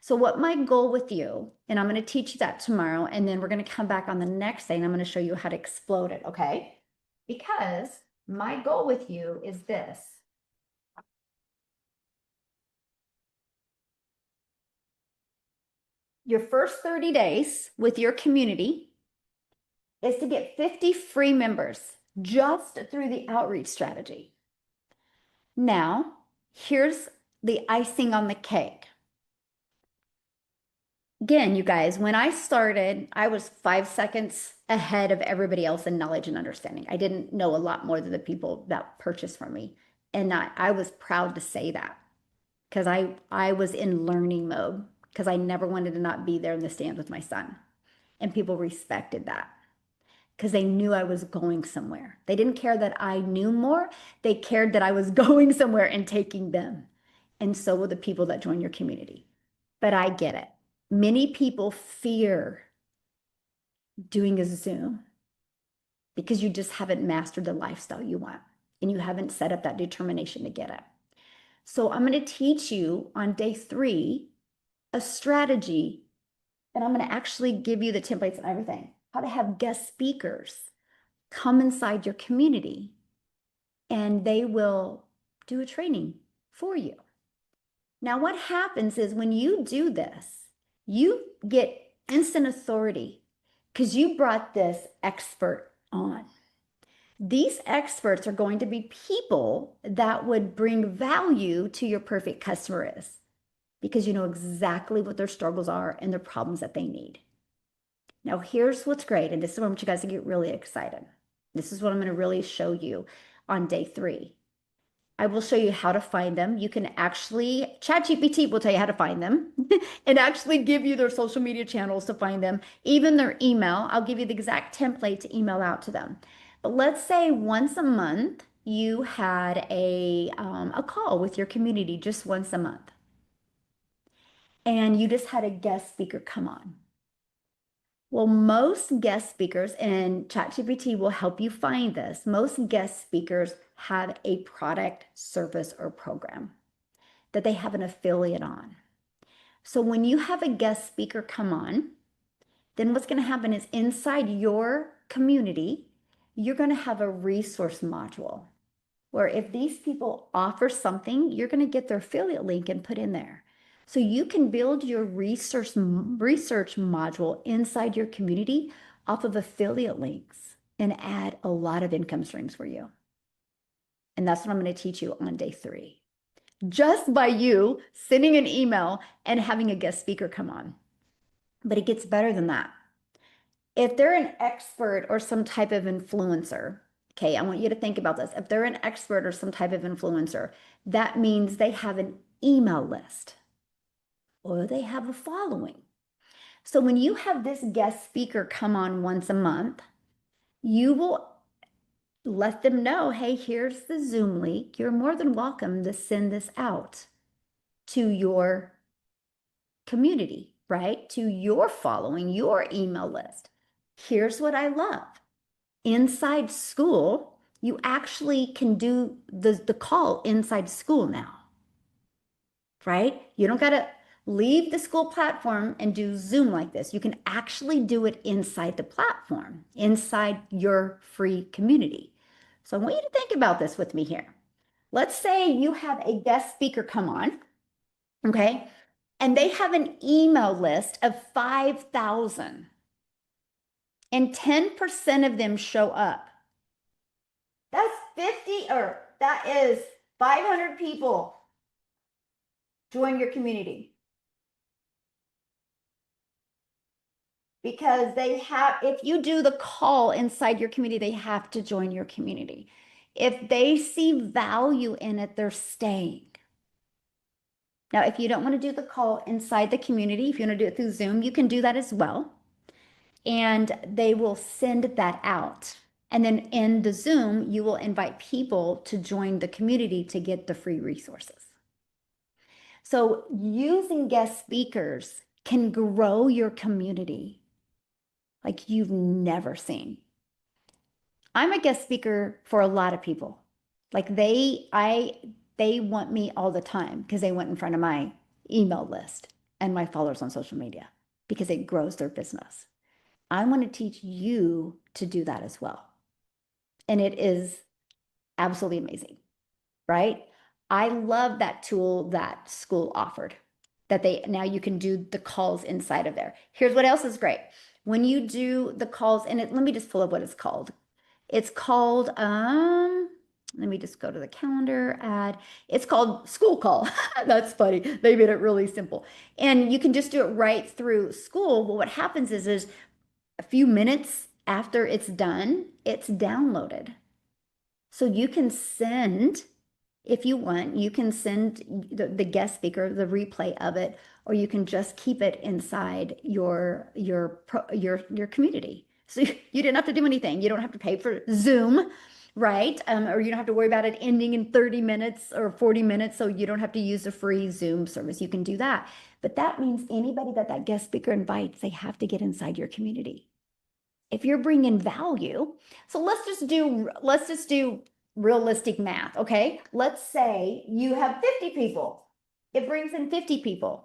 So what my goal with you, and I'm going to teach you that tomorrow, and then we're going to come back on the next day and I'm going to show you how to explode it, okay? Because my goal with you is this. Your first 30 days with your community is to get 50 free members just through the outreach strategy. Now, here's the icing on the cake. Again, you guys, when I started, I was 5 seconds ahead of everybody else in knowledge and understanding. I didn't know a lot more than the people that purchased from me. And I was proud to say that, because I was in learning mode, because I never wanted to not be there in the stand with my son. And people respected that, because they knew I was going somewhere. They didn't care that I knew more. They cared that I was going somewhere and taking them. And so will the people that join your community. But I get it. Many people fear doing a Zoom because you just haven't mastered the lifestyle you want, and you haven't set up that determination to get it. So I'm going to teach you on day 3 a strategy, and I'm going to actually give you the templates and everything, how to have guest speakers come inside your community, and they will do a training for you. Now, what happens is when you do this, you get instant authority because you brought this expert on. These experts are going to be people that would bring value to your perfect customer is, because you know exactly what their struggles are and their problems that they need. Now, here's what's great, and this is what I want you guys to get really excited. This is what I'm going to really show you on day 3. I will show you how to find them. You can actually, ChatGPT will tell you how to find them and actually give you their social media channels to find them, even their email. I'll give you the exact template to email out to them. But let's say once a month, you had a call with your community just once a month. And you just had a guest speaker come on. Well, most guest speakers, and ChatGPT will help you find this, most guest speakers have a product, service, or program that they have an affiliate on. So when you have a guest speaker come on, then what's going to happen is inside your community, you're going to have a resource module where if these people offer something, you're going to get their affiliate link and put in there. So you can build your research module inside your community off of affiliate links and add a lot of income streams for you. And that's what I'm going to teach you on day 3. Just by you sending an email and having a guest speaker come on. But it gets better than that. if they're an expert or some type of influencer, okay, I want you to think about this. If they're an expert or some type of influencer, that means they have an email list or they have a following. So when you have this guest speaker come on once a month, you will let them know, hey, here's the Zoom link. You're more than welcome to send this out to your community, right? To your following, your email list. Here's what I love. Inside school, you actually can do the call inside school now, right? You don't got to leave the school platform and do Zoom like this. You can actually do it inside the platform, inside your free community. So I want you to think about this with me here. Let's say you have a guest speaker come on, okay? And they have an email list of 5,000 and 10% of them show up. That's 50, or that is 500 people join your community. Because they have, if you do the call inside your community, they have to join your community. If they see value in it, they're staying. Now, if you don't want to do the call inside the community, if you want to do it through Zoom, you can do that as well. And they will send that out. And then in the Zoom, you will invite people to join the community to get the free resources. So using guest speakers can grow your community like you've never seen. I'm a guest speaker for a lot of people. Like they want me all the time because they went in front of my email list and my followers on social media because it grows their business. I want to teach you to do that as well. And it is absolutely amazing, right? I love that tool that school offered, that now you can do the calls inside of there. Here's what else is great. When you do the calls, and let me just pull up what it's called. It's called, let me just go to the calendar ad. It's called School Call. That's funny. They made it really simple. And you can just do it right through school. Well, what happens is a few minutes after it's done, it's downloaded. So you can send, if you want, you can send the guest speaker the replay of it, or you can just keep it inside your community. So you didn't have to do anything. You don't have to pay for Zoom, right? Or you don't have to worry about it ending in 30 minutes or 40 minutes. So you don't have to use a free Zoom service. You can do that. But that means anybody that guest speaker invites, they have to get inside your community. If you're bringing value, so let's just do realistic math, okay? Let's say you have 50 people. It brings in 50 people.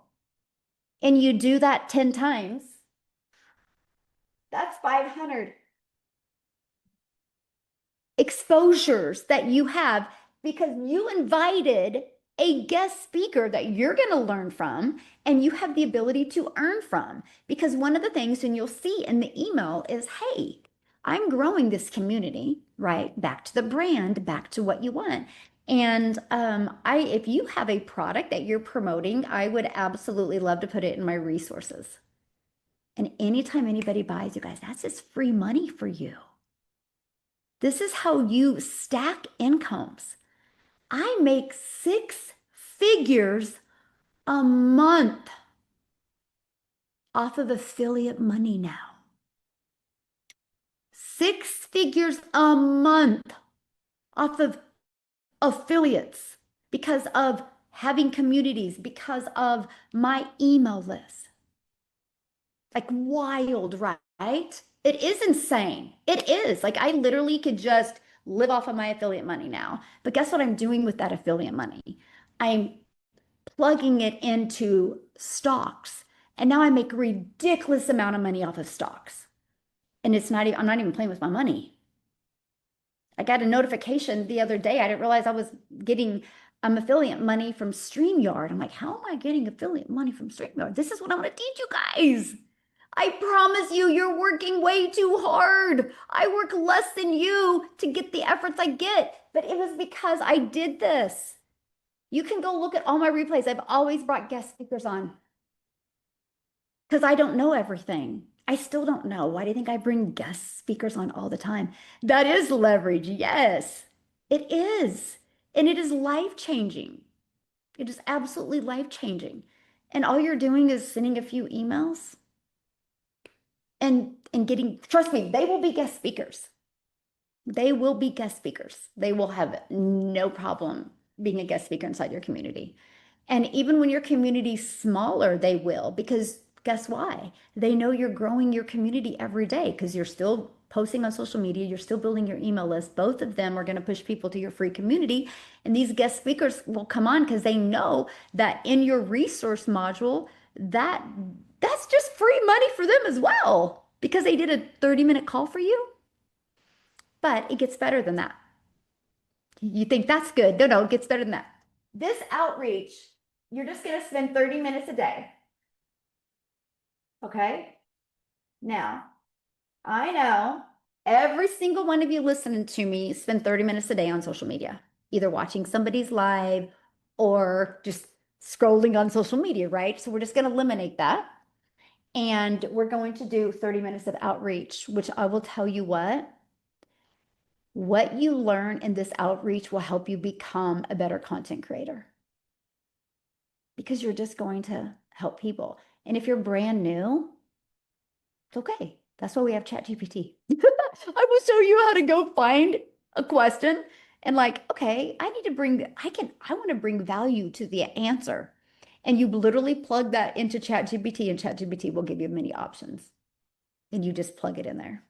And you do that 10 times. That's 500 exposures that you have because you invited a guest speaker that you're going to learn from and you have the ability to earn from. Because one of the things, and you'll see in the email, is, hey, I'm growing this community, right? Back to the brand, back to what you want. And if you have a product that you're promoting, I would absolutely love to put it in my resources. And anytime anybody buys, you guys, that's just free money for you. This is how you stack incomes. I make 6 figures a month off of affiliate money now. 6 figures a month off of affiliates because of having communities, because of my email list. Like wild, right? It is insane. It is. Like I literally could just live off of my affiliate money now. But guess what I'm doing with that affiliate money? I'm plugging it into stocks. And now I make a ridiculous amount of money off of stocks. And I'm not even playing with my money. I got a notification the other day. I didn't realize I was getting affiliate money from StreamYard. I'm like, how am I getting affiliate money from StreamYard? This is what I'm going to teach you guys. I promise you, you're working way too hard. I work less than you to get the efforts I get, but it was because I did this. You can go look at all my replays. I've always brought guest speakers on because I don't know everything. I still don't know. Why do you think I bring guest speakers on all the time? That is leverage. Yes, it is. And it is life changing. It is absolutely life changing. And all you're doing is sending a few emails and getting, trust me, they will be guest speakers. They will be guest speakers. They will have no problem being a guest speaker inside your community. And even when your community's smaller, they will, because guess why? They know you're growing your community every day because you're still posting on social media, you're still building your email list. Both of them are going to push people to your free community. And these guest speakers will come on because they know that in your resource module, that that's just free money for them as well because they did a 30-minute call for you. But it gets better than that. You think that's good. No, no, it gets better than that. This outreach, you're just going to spend 30 minutes a day. Okay. Now, I know every single one of you listening to me spend 30 minutes a day on social media, either watching somebody's live or just scrolling on social media, right? So we're just going to eliminate that. And we're going to do 30 minutes of outreach, which I will tell you what you learn in this outreach will help you become a better content creator because you're just going to help people. And if you're brand new, it's okay. That's why we have ChatGPT. I will show you how to go find a question and like, okay, I want to bring value to the answer. And you literally plug that into ChatGPT and ChatGPT will give you many options. And you just plug it in there.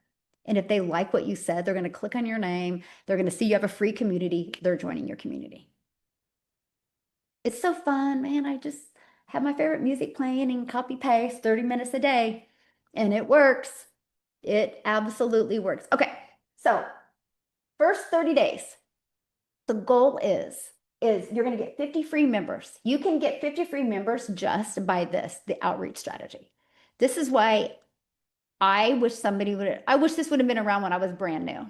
And if they like what you said, they're going to click on your name. They're going to see you have a free community. They're joining your community. It's so fun, man. I just have my favorite music playing and copy paste 30 minutes a day. And it works. It absolutely works. Okay. So first 30 days, the goal is you're going to get 50 free members. You can get 50 free members just by the outreach strategy. This is why I wish this would have been around when I was brand new.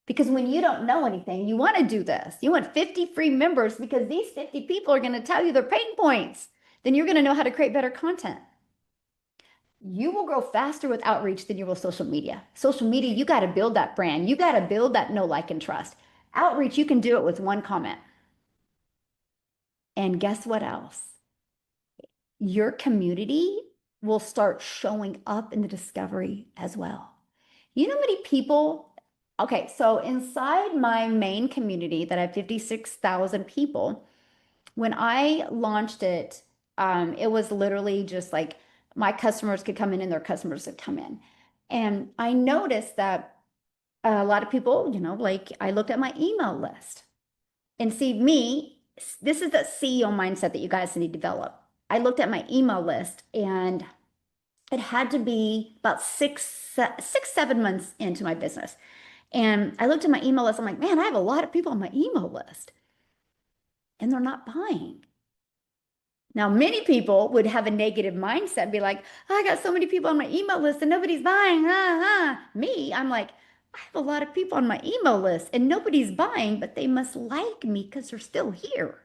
Because when you don't know anything, you want to do this. You want 50 free members because these 50 people are going to tell you their pain points. Then you're going to know how to create better content. You will grow faster with outreach than you will social media. Social media, you got to build that brand. You got to build that know, like, and trust. Outreach, you can do it with one comment. And guess what else? Your community will start showing up in the discovery as well. You know how many people, okay, so inside my main community that I have 56,000 people, when I launched it, it was literally just like my customers could come in and their customers could come in. And I noticed that a lot of people, like I looked at my email list and see me, this is the CEO mindset that you guys need to develop. I looked at my email list and it had to be about 7 months into my business. And I looked at my email list. I'm like, man, I have a lot of people on my email list and they're not buying. Now, many people would have a negative mindset and be like, oh, I got so many people on my email list and nobody's buying. Me, I'm like, I have a lot of people on my email list and nobody's buying, but they must like me because they're still here.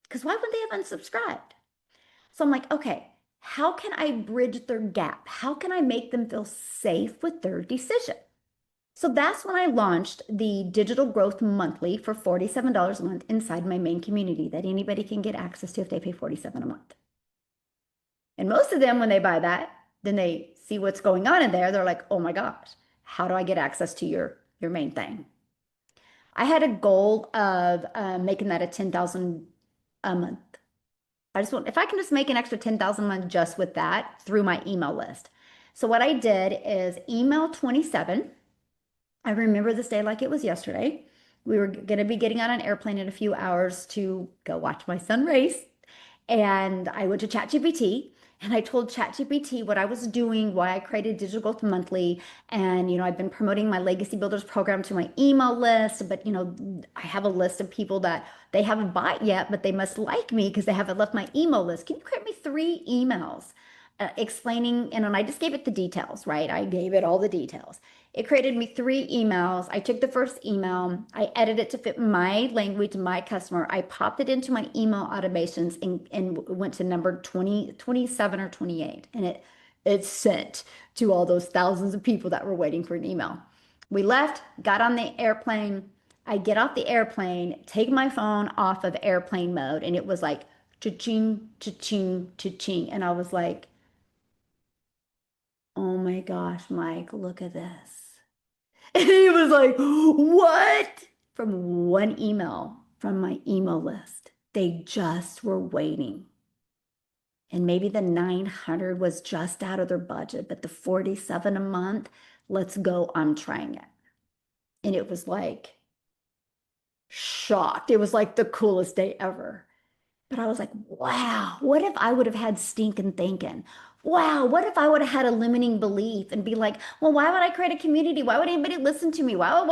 Because why would they have unsubscribed? So I'm like, okay, how can I bridge their gap? How can I make them feel safe with their decision? So that's when I launched the Digital Growth Monthly for $47 a month inside my main community that anybody can get access to if they pay $47 a month. And most of them, when they buy that, then they see what's going on in there. They're like, oh my gosh, how do I get access to your main thing? I had a goal of making that a 10,000 a month. If I can just make an extra 10,000 a month just with that through my email list. So what I did is email 27. I remember this day like it was yesterday. We were going to be getting on an airplane in a few hours to go watch my son race. And I went to ChatGPT and I told ChatGPT what I was doing, why I created Digital Growth Monthly. And, I've been promoting my Legacy Builders program to my email list. But, I have a list of people that they haven't bought yet, but they must like me because they haven't left my email list. Can you create me 3 emails explaining? And I just gave it the details, right? I gave it all the details. It created me 3 emails. I took the first email, I edited it to fit my language, my customer. I popped it into my email automations and went to number 20, 27 or 28. And it It's sent to all those thousands of people that were waiting for an email. We left, got on the airplane. I get off the airplane, take my phone off of airplane mode, and it was like cha-ching, cha-ching, cha-ching. And I was like, oh my gosh, Mike, look at this. And he was like, what? From one email from my email list. They just were waiting. And maybe the 900 was just out of their budget, but the 47 a month, let's go, I'm trying it. And it was like shocked. It was like the coolest day ever. But I was like, wow, what if I would have had stinking thinking? Wow, what if I would have had a limiting belief and be like, well, why would I create a community? Why would anybody listen to me? Why?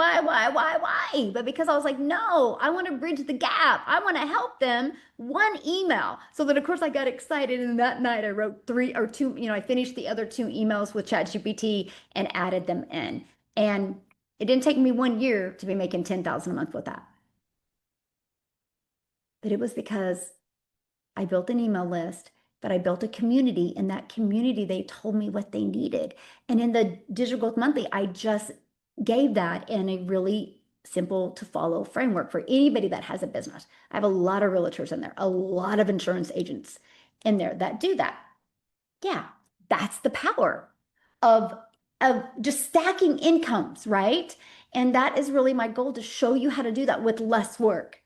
But because I was like, no, I want to bridge the gap. I want to help them one email. So then, of course, I got excited. And that night I wrote three or two, I finished the other two emails with ChatGPT and added them in. And it didn't take me 1 year to be making 10,000 a month with that. But it was because I built an email list, but I built a community. In that community, they told me what they needed. And in the Digital Growth Monthly, I just gave that in a really simple to follow framework for anybody that has a business. I have a lot of realtors in there, a lot of insurance agents in there that do that. Yeah, that's the power of just stacking incomes, right? And that is really my goal, to show you how to do that with less work.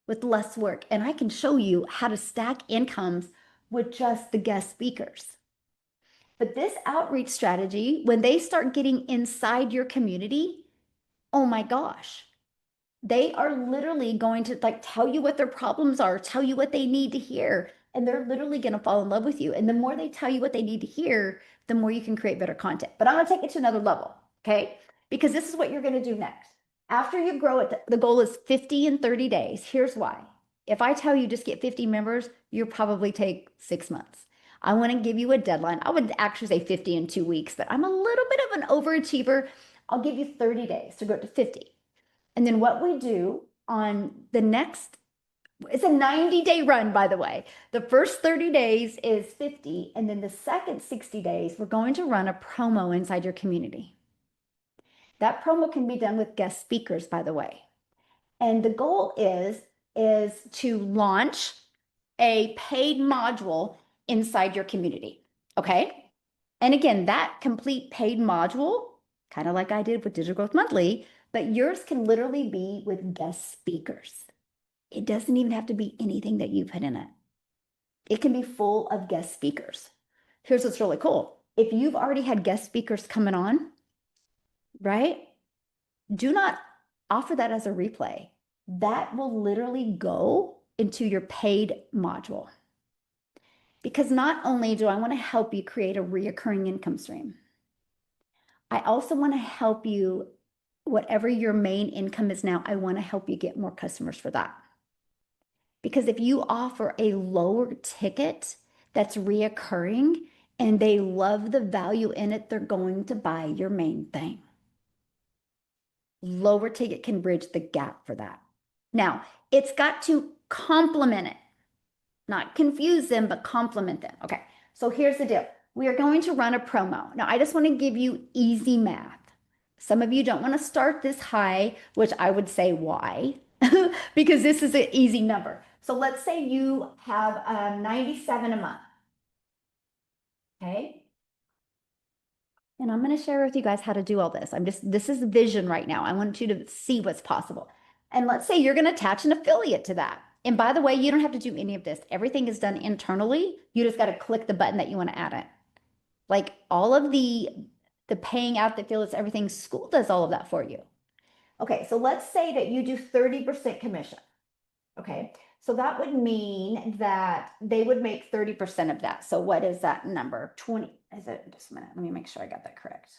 And I can show you how to stack incomes with just the guest speakers. But this outreach strategy, when they start getting inside your community, oh my gosh, they are literally going to like tell you what their problems are, tell you what they need to hear, and they're literally going to fall in love with you. And the more they tell you what they need to hear, the more you can create better content. But I'm going to take it to another level, okay? Because this is what you're going to do next. After you grow it, the goal is 50 in 30 days. Here's why. If I tell you just get 50 members, you'll probably take 6 months. I want to give you a deadline. I would actually say 50 in 2 weeks, but I'm a little bit of an overachiever. I'll give you 30 days to go to 50. And then what we do on the next, it's a 90-day run, by the way. The first 30 days is 50. And then the second 60 days, we're going to run a promo inside your community. That promo can be done with guest speakers, by the way. And the goal is to launch a paid module inside your community. Okay. And again, that complete paid module, kind of like I did with Digital Growth Monthly, but yours can literally be with guest speakers. It doesn't even have to be anything that you put in it. It can be full of guest speakers. Here's what's really cool. If you've already had guest speakers coming on, right? Do not offer that as a replay. That will literally go into your paid module. Because not only do I want to help you create a reoccurring income stream, I also want to help you, whatever your main income is now, I want to help you get more customers for that. Because if you offer a lower ticket that's reoccurring and they love the value in it, they're going to buy your main thing. Lower ticket can bridge the gap for that. Now, it's got to complement it, not confuse them, but complement them. Okay, so here's the deal. We are going to run a promo. Now, I just want to give you easy math. Some of you don't want to start this high, which I would say why? Because this is an easy number. So let's say you have 97 a month. Okay. And I'm going to share with you guys how to do all this. This is vision right now. I want you to see what's possible. And let's say you're going to attach an affiliate to that. And by the way, you don't have to do any of this. Everything is done internally. You just got to click the button that you want to add it. Like all of the paying out the affiliates, everything, school does all of that for you. Okay, so let's say that you do 30% commission. Okay, so that would mean that they would make 30% of that. So what is that number? 20, is it, just a minute, let me make sure I got that correct.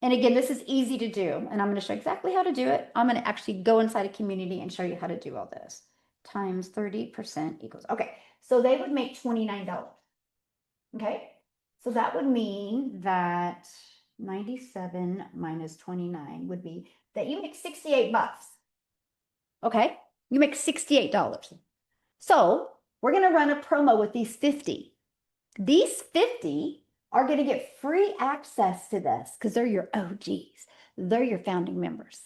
And again, this is easy to do, and I'm going to show exactly how to do it. I'm going to actually go inside a community and show you how to do all this. Times 30% equals, okay, so they would make $29. Okay, so that would mean that 97 minus 29 would be that you make 68 bucks. Okay, you make $68. So we're going to run a promo with these 50. These 50 are going to get free access to this because they're your OGs. They're your founding members.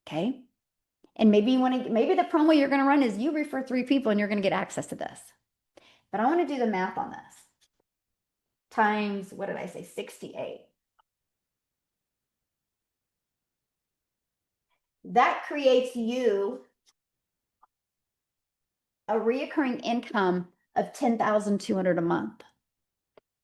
Okay. And maybe you want to, maybe the promo you're going to run is you refer 3 people and you're going to get access to this. But I want to do the math on this. Times, what did I say? 68. That creates you a reoccurring income of 10,200 a month.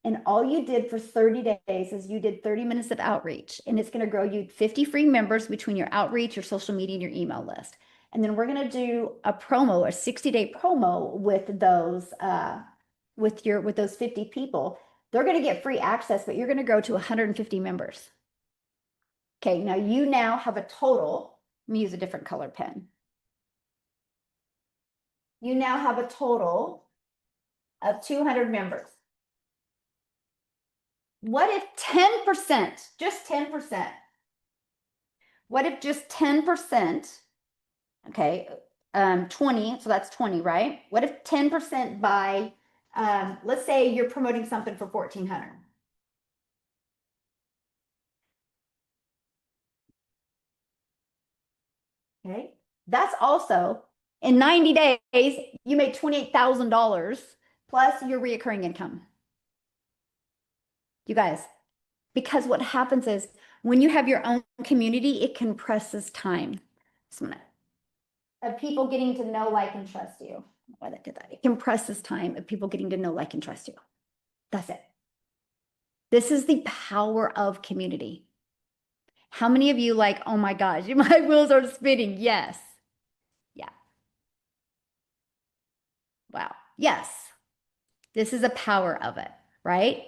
And all you did for 30 days is you did 30 minutes of outreach, and it's going to grow you 50 free members between your outreach, your social media, and your email list. And then we're going to do a promo, a 60-day promo with those with those 50 people. They're going to get free access, but you're going to grow to 150 members. Okay, now you now have a total. Let me use a different color pen. You now have a total of 200 members. What if 10%, just 10%? What if just 10%, okay, 20, so that's 20, right? What if 10% by, let's say you're promoting something for 1,400. Okay, that's also, in 90 days, you made $28,000 plus your reoccurring income. You guys, because what happens is when you have your own community, it compresses time. Just a minute. Of people getting to know, like, and trust you. Why that did that? It compresses time of people getting to know, like, and trust you. That's it. This is the power of community. How many of you like, oh my gosh, my wheels are spinning? Yes. Yeah. Wow. Yes. This is a power of it, right?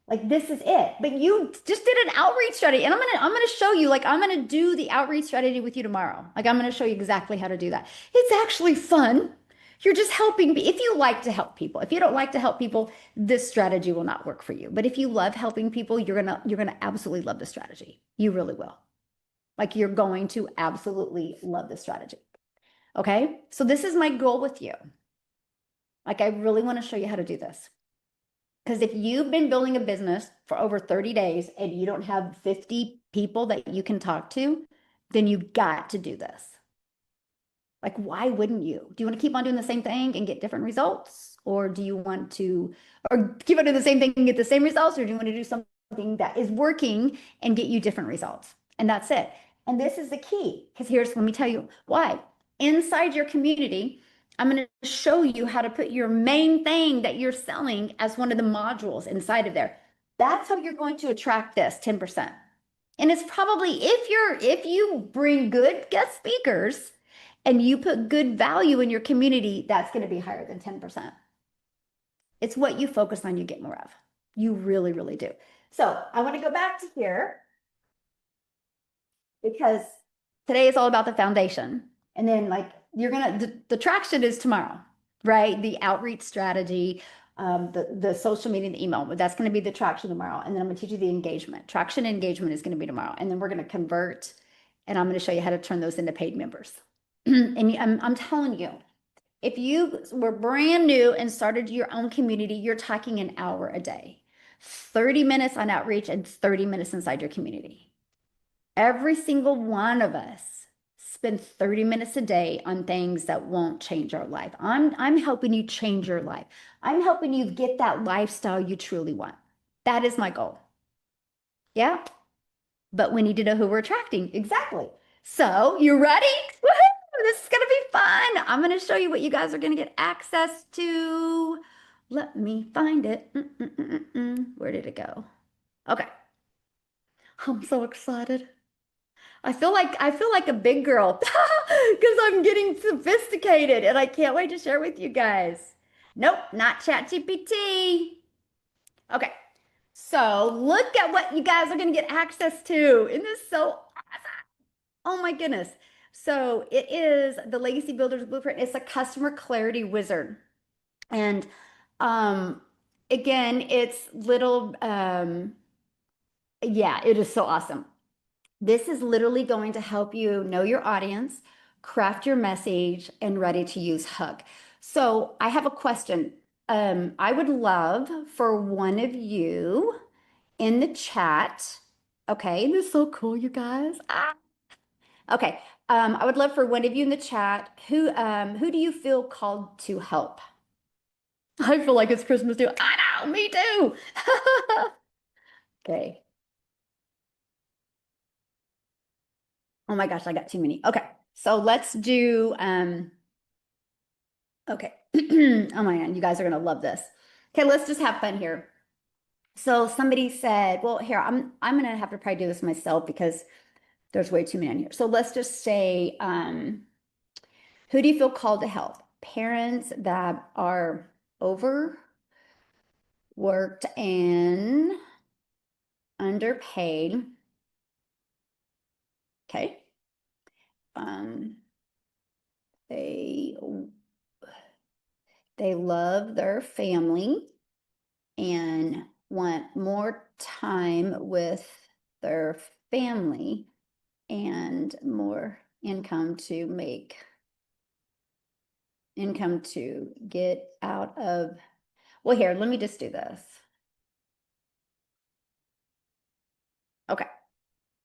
Like this is it. But you just did an outreach strategy. And I'm gonna show you, like I'm gonna do the outreach strategy with you tomorrow. Like I'm gonna show you exactly how to do that. It's actually fun. You're just helping. If you like to help people, if you don't like to help people, this strategy will not work for you. But if you love helping people, you're gonna absolutely love the strategy. You really will. Like you're going to absolutely love this strategy. Okay. So this is my goal with you. Like I really want to show you how to do this. Because if you've been building a business for over 30 days and you don't have 50 people that you can talk to, then you've got to do this. Like, why wouldn't you? Do you want to keep on doing the same thing and get different results? Or do you want to, or keep on doing the same thing and get the same results? Or do you want to do something that is working and get you different results? And that's it. And this is the key. Because let me tell you why. Inside your community, I'm going to show you how to put your main thing that you're selling as one of the modules inside of there. That's how you're going to attract this 10%. And it's probably if you bring good guest speakers and you put good value in your community, that's going to be higher than 10%. It's what you focus on, you get more of. You really, really do. So I want to go back to here because today is all about the foundation. And then like the traction is tomorrow, right? The outreach strategy, the social media and the email, that's going to be the traction tomorrow. And then I'm going to teach you the engagement. Traction and engagement is going to be tomorrow. And then we're going to convert and I'm going to show you how to turn those into paid members. And I'm telling you, if you were brand new and started your own community, you're talking an hour a day, 30 minutes on outreach and 30 minutes inside your community. Every single one of us spend 30 minutes a day on things that won't change our life. I'm helping you change your life. I'm helping you get that lifestyle you truly want. That is my goal. Yeah. But we need to know who we're attracting. Exactly. So you ready? Woohoo! This is going to be fun. I'm going to show you what you guys are going to get access to. Let me find it. Where did it go? Okay. I'm so excited. I feel like a big girl because I'm getting sophisticated and I can't wait to share with you guys. Nope, not ChatGPT. Okay. So look at what you guys are going to get access to. Isn't this so awesome? Oh my goodness. So it is the Legacy Builders Blueprint. It's a customer clarity wizard. And again, it's little, yeah, it is so awesome. This is literally going to help you know your audience, craft your message, and ready to use hook. So I have a question. I would love for one of you in the chat. Okay, this is so cool, you guys. Ah. Okay, I would love for one of you in the chat. Who do you feel called to help? I feel like it's Christmas too. I know, me too. Okay. Oh my gosh, I got too many. Okay, so let's do okay. Oh my God, you guys are gonna love this. Okay, let's just have fun here. So somebody said, well, here, I'm gonna have to probably do this myself because there's way too many in here. So let's just say, who do you feel called to help? Parents that are overworked and underpaid. Okay. Um, they they love their family and want more time with their family and more income to get out of, well, here, let me just do this. Okay,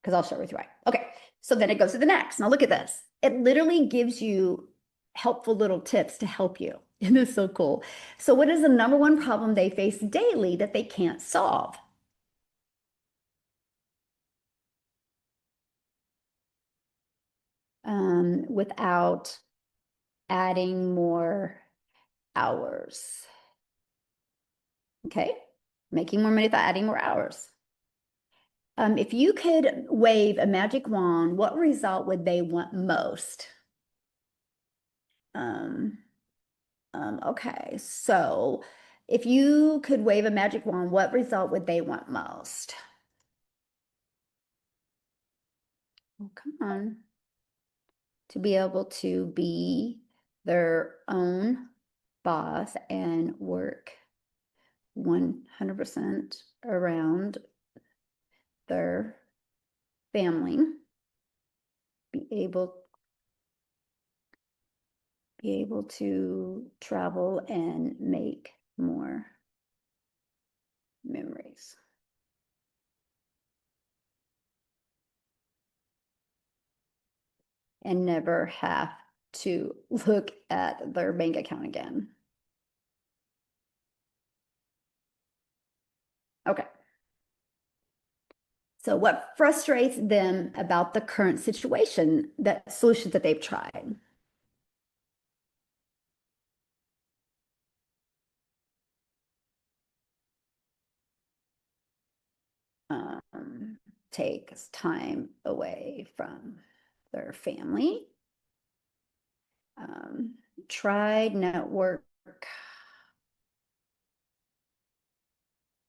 because I'll share with you right. Okay, so then it goes to the next. Now look at this. It literally gives you helpful little tips to help you. It is so cool. So what is the number one problem they face daily that they can't solve? Without adding more hours. Okay, making more money without adding more hours. If you could wave a magic wand, what result would they want most? Um, okay, so if you could wave a magic wand, what result would they want most? Oh, come on. To be able to be their own boss and work 100% around their family, be able to travel and make more memories. And never have to look at their bank account again. Okay. So what frustrates them about the current situation, that solutions that they've tried? Um, takes time away from their family. Um, tried network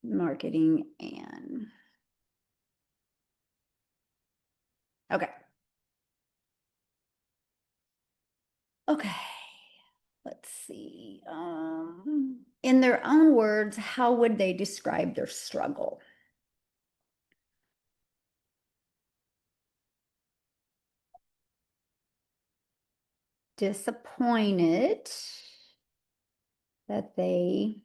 marketing and okay. Okay. Let's see. In their own words, how would they describe their struggle? Disappointed that they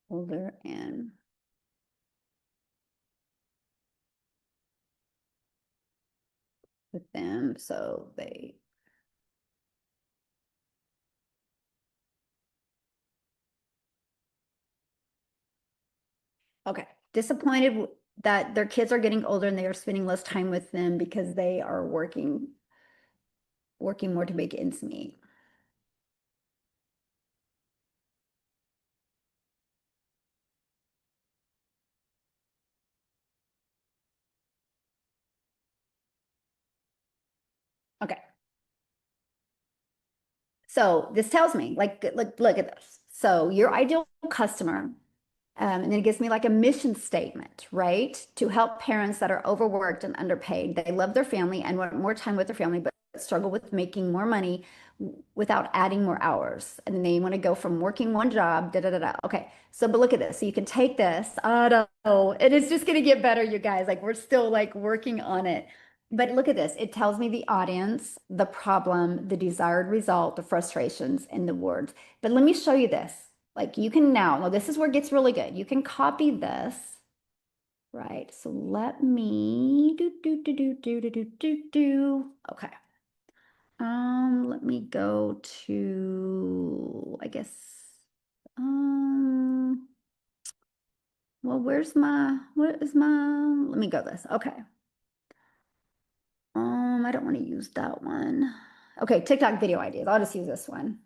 older and with them, so they okay. Disappointed that their kids are getting older and they are spending less time with them because they are working more to make ends meet. Okay. So this tells me, like, look at this. So your ideal customer, and then it gives me like a mission statement, right? To help parents that are overworked and underpaid. They love their family and want more time with their family, but struggle with making more money without adding more hours. And then they want to go from working one job, da da da da. Okay, so but look at this. So you can take this. Oh no, it is just going to get better, you guys. Like we're still like working on it. But look at this. It tells me the audience, the problem, the desired result, the frustrations, and the words. But let me show you this. Like you can now, this is where it gets really good. You can copy this, right? So let me do. Okay. Let me go to, I guess, um, well, what is my, let me go this. Okay. I don't want to use that one. Okay, TikTok video ideas. I'll just use this one.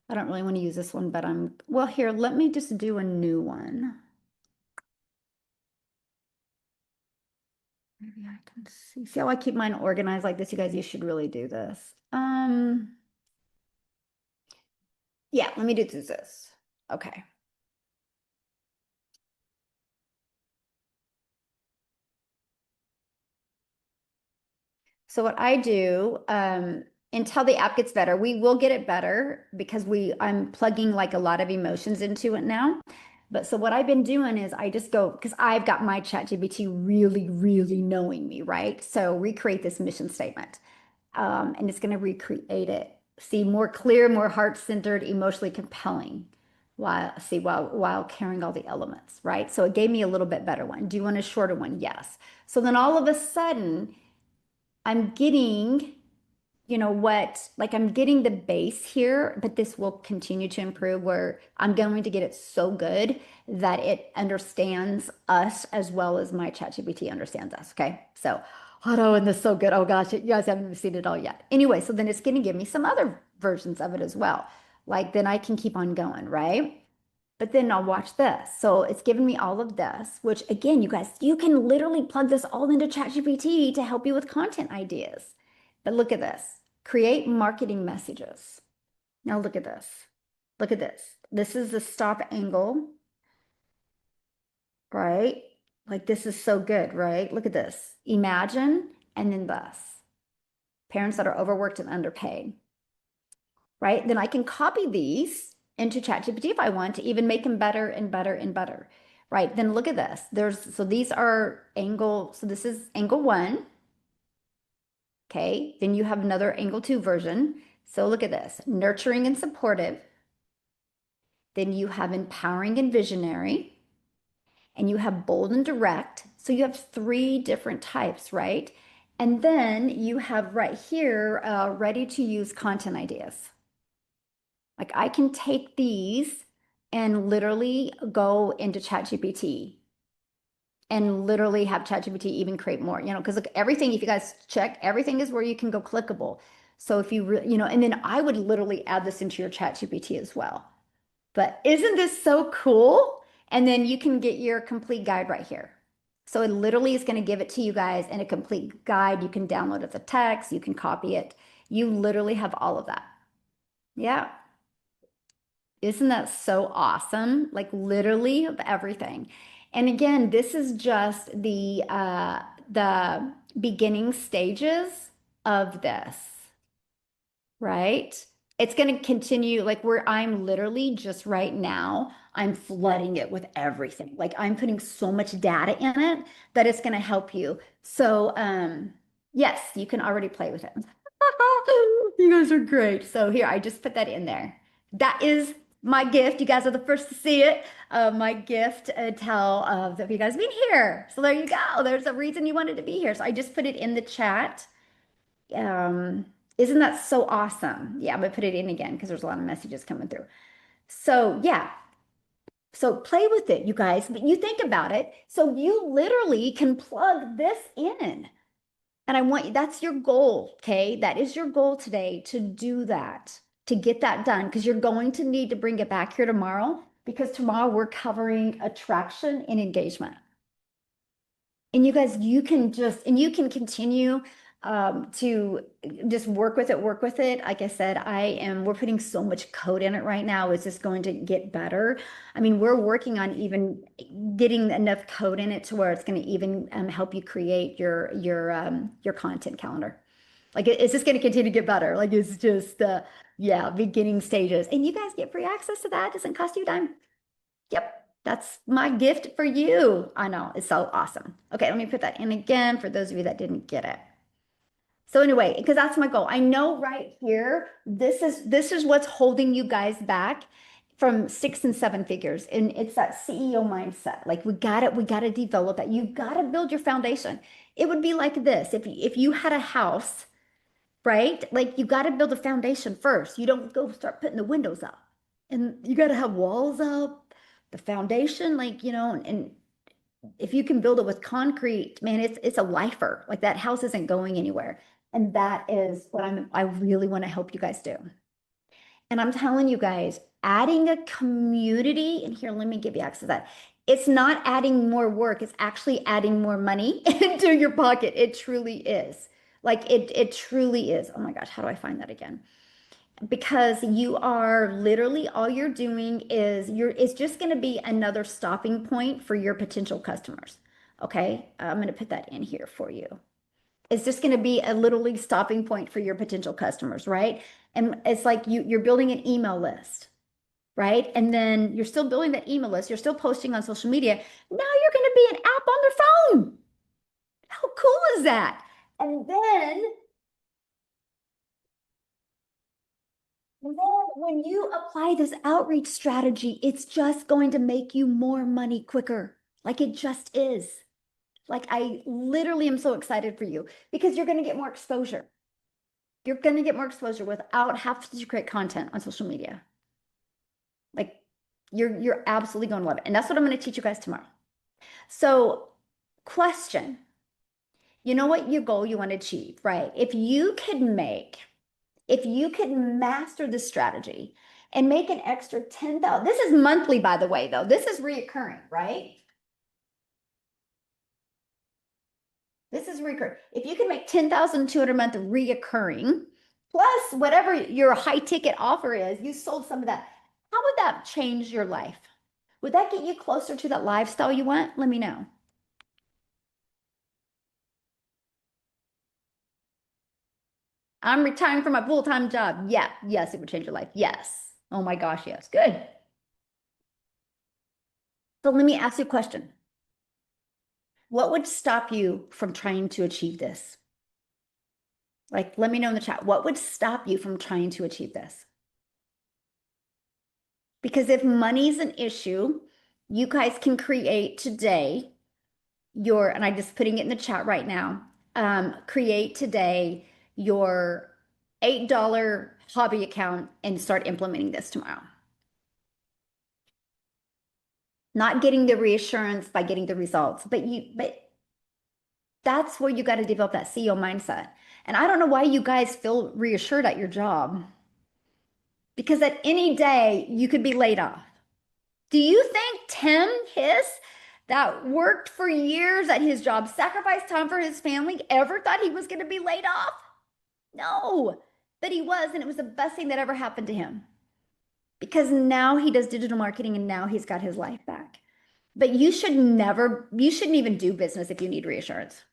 I don't really want to use this one, but well, here, let me just do a new one. Maybe I can see. See how I keep mine organized like this? You guys, you should really do this. Yeah, let me do this. Okay. So what I do, until the app gets better, we will get it better because I'm plugging like a lot of emotions into it now. But so what I've been doing is I just go, because I've got my ChatGPT really, really knowing me, right? So recreate this mission statement. And it's going to recreate it. See, more clear, more heart-centered, emotionally compelling, while carrying all the elements, right? So it gave me a little bit better one. Do you want a shorter one? Yes. So then all of a sudden, I'm getting, like I'm getting the base here, but this will continue to improve where I'm going to get it so good that it understands us as well as my ChatGPT understands us. Okay. So, oh, and this is so good. Oh gosh, you guys haven't seen it all yet. Anyway, so then it's going to give me some other versions of it as well. Like then I can keep on going, right? But then I'll watch this. So it's given me all of this, which again, you guys, you can literally plug this all into ChatGPT to help you with content ideas. But look at this. Create marketing messages. Now look at this. Look at this. This is the stop angle, right? Like this is so good, right? Look at this. Imagine and then thus. Parents that are overworked and underpaid, right? Then I can copy these into ChatGPT if I want to even make them better and better and better, right? Then look at this. So these are angle, so this is angle one, okay? Then you have another angle two version. So look at this, nurturing and supportive. Then you have empowering and visionary, and you have bold and direct. So you have three different types, right? And then you have right here, ready to use content ideas. Like I can take these and literally go into ChatGPT and literally have ChatGPT even create more, because look, everything, if you guys check, everything is where you can go clickable. So if you really, and then I would literally add this into your ChatGPT as well. But isn't this so cool? And then you can get your complete guide right here. So it literally is going to give it to you guys in a complete guide. You can download it the text, you can copy it. You literally have all of that. Yeah. Isn't that so awesome? Like literally of everything. And again, this is just the beginning stages of this, right? It's going to continue like where I'm literally just right now, I'm flooding it with everything. Like I'm putting so much data in it that it's going to help you. So, yes, you can already play with it. You guys are great. So here, I just put that in there. That is my gift. You guys are the first to see it. My gift tell of you guys being here. So there you go. There's a reason you wanted to be here. So I just put it in the chat. Um, isn't that so awesome? Yeah, I'm gonna put it in again because there's a lot of messages coming through. So yeah, so play with it, you guys. But you think about it. So you literally can plug this in. And I want you, that's your goal, okay? That is your goal today to do that, to get that done, because you're going to need to bring it back here tomorrow because tomorrow we're covering attraction and engagement. And you guys, you can continue to just work with it. Like I said, we're putting so much code in it right now. It's just going to get better. I mean, we're working on even getting enough code in it to where it's going to even help you create your content calendar. Like it's just going to continue to get better. Like it's just yeah, beginning stages. And you guys get free access to that. It doesn't cost you a dime. Yep, that's my gift for you. I know, it's so awesome. Okay, let me put that in again for those of you that didn't get it. So anyway, because that's my goal. I know right here, this is what's holding you guys back from 6 and 7 figures. And it's that CEO mindset. Like we got to develop that. You've got to build your foundation. It would be like this. If you had a house, right? Like you got to build a foundation first. You don't go start putting the windows up. And you got to have walls up, the foundation, like, and if you can build it with concrete, man, it's a lifer. Like that house isn't going anywhere. And that is what I really want to help you guys do. And I'm telling you guys, adding a community, and here, let me give you access to that. It's not adding more work, it's actually adding more money into your pocket. It truly is. Like it truly is. Oh my gosh, how do I find that again? Because you are literally all you're doing is it's just going to be another stopping point for your potential customers. Okay, I'm going to put that in here for you. It's just going to be a literally stopping point for your potential customers, right? And it's like you're building an email list, right? And then you're still building that email list, you're still posting on social media. Now you're going to be an app on their phone. How cool is that? And then when you apply this outreach strategy, it's just going to make you more money quicker. Like it just is. Like I literally am so excited for you because you're going to get more exposure. You're going to get more exposure without having to create content on social media. Like you're absolutely going to love it. And that's what I'm going to teach you guys tomorrow. So, question. You know what your goal you want to achieve, right? If you could master this strategy and make an extra 10,000, this is monthly, by the way, though. This is reoccurring, right? This is recurring. If you can make 10,200 a month reoccurring, plus whatever your high ticket offer is, you sold some of that. How would that change your life? Would that get you closer to that lifestyle you want? Let me know. I'm retiring from my full-time job. Yeah, yes, it would change your life. Yes. Oh my gosh, yes. Good. So let me ask you a question. What would stop you from trying to achieve this? Like, let me know in the chat. What would stop you from trying to achieve this? Because if money's an issue, you guys can create today and I'm just putting it in the chat right now. Create today your $8 hobby account and start implementing this tomorrow. Not getting the reassurance by getting the results, but that's where you got to develop that CEO mindset. And I don't know why you guys feel reassured at your job because at any day you could be laid off. Do you think Tim Hiss, that worked for years at his job, sacrificed time for his family, ever thought he was going to be laid off? No, but he was, and it was the best thing that ever happened to him because now he does digital marketing and now he's got his life back. But you shouldn't even do business if you need reassurance.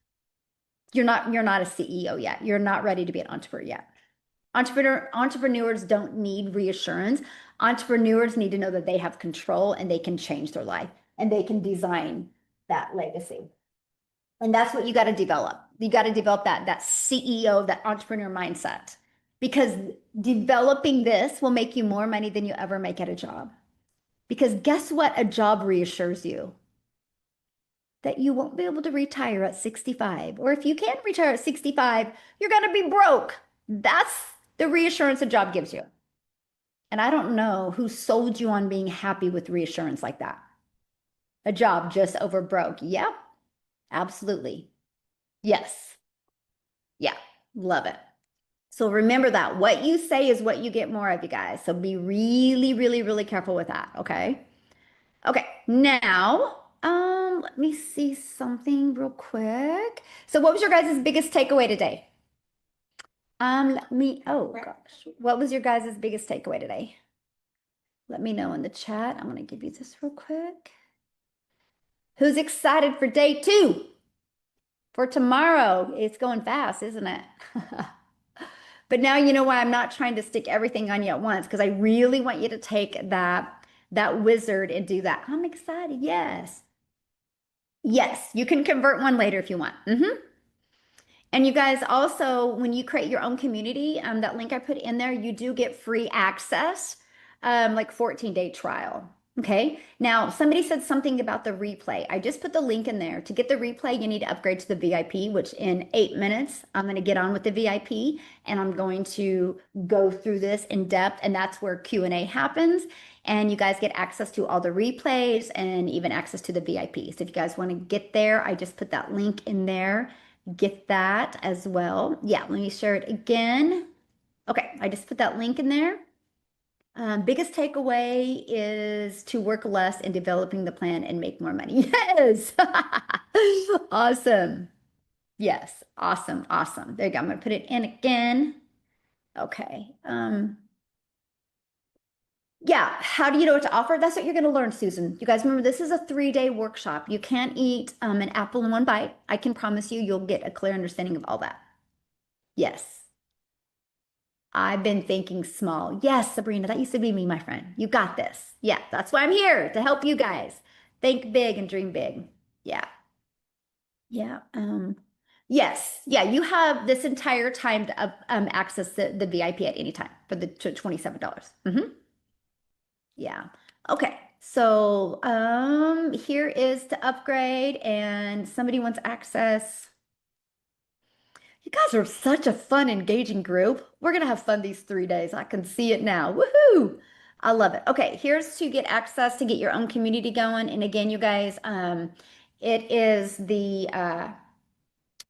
You're not a CEO yet. You're not ready to be an entrepreneur yet. Entrepreneurs don't need reassurance. Entrepreneurs need to know that they have control and they can change their life and they can design that legacy. And that's what you got to develop. You got to develop that CEO, that entrepreneur mindset, because developing this will make you more money than you ever make at a job. Because guess what? A job reassures you that you won't be able to retire at 65. Or if you can retire at 65, you're going to be broke. That's the reassurance a job gives you. And I don't know who sold you on being happy with reassurance like that. A job just over broke. Yep, absolutely. Yes. Yeah, love it. So remember that what you say is what you get more of, you guys. So be really, really, really careful with that. Okay. Okay. Now, let me see something real quick. So what was your guys' biggest takeaway today? Oh gosh, what was your guys' biggest takeaway today? Let me know in the chat. I'm gonna give you this real quick. Who's excited for day 2? For tomorrow? It's going fast, isn't it? But now you know why I'm not trying to stick everything on you at once because I really want you to take that wizard and do that. I'm excited. Yes. Yes, you can convert one later if you want. And you guys also, when you create your own community, that link I put in there, you do get free access, like 14-day trial. Okay. Now, somebody said something about the replay. I just put the link in there. To get the replay, you need to upgrade to the VIP, which in 8 minutes, I'm going to get on with the VIP and I'm going to go through this in depth. And that's where Q&A happens. And you guys get access to all the replays and even access to the VIP. So if you guys want to get there, I just put that link in there. Get that as well. Yeah, let me share it again. Okay, I just put that link in there. Biggest takeaway is to work less in developing the plan and make more money. Yes. Awesome. Yes. Awesome. Awesome. There you go. I'm going to put it in again. Okay. Yeah. How do you know what to offer? That's what you're going to learn, Susan. You guys remember this is a 3-day workshop. You can't eat an apple in one bite. I can promise you, you'll get a clear understanding of all that. Yes. I've been thinking small. Yes, Sabrina, that used to be me, my friend. You got this. Yeah, that's why I'm here to help you guys. Think big and dream big. Yeah. Yeah. Yes. Yeah, you have this entire time to access the VIP at any time for the $27. Yeah. Okay. So here is to upgrade and somebody wants access. You guys are such a fun, engaging group. We're gonna have fun these 3 days. I can see it now. Woohoo! I love it. Okay, here's to get access to get your own community going. And again, you guys, it is the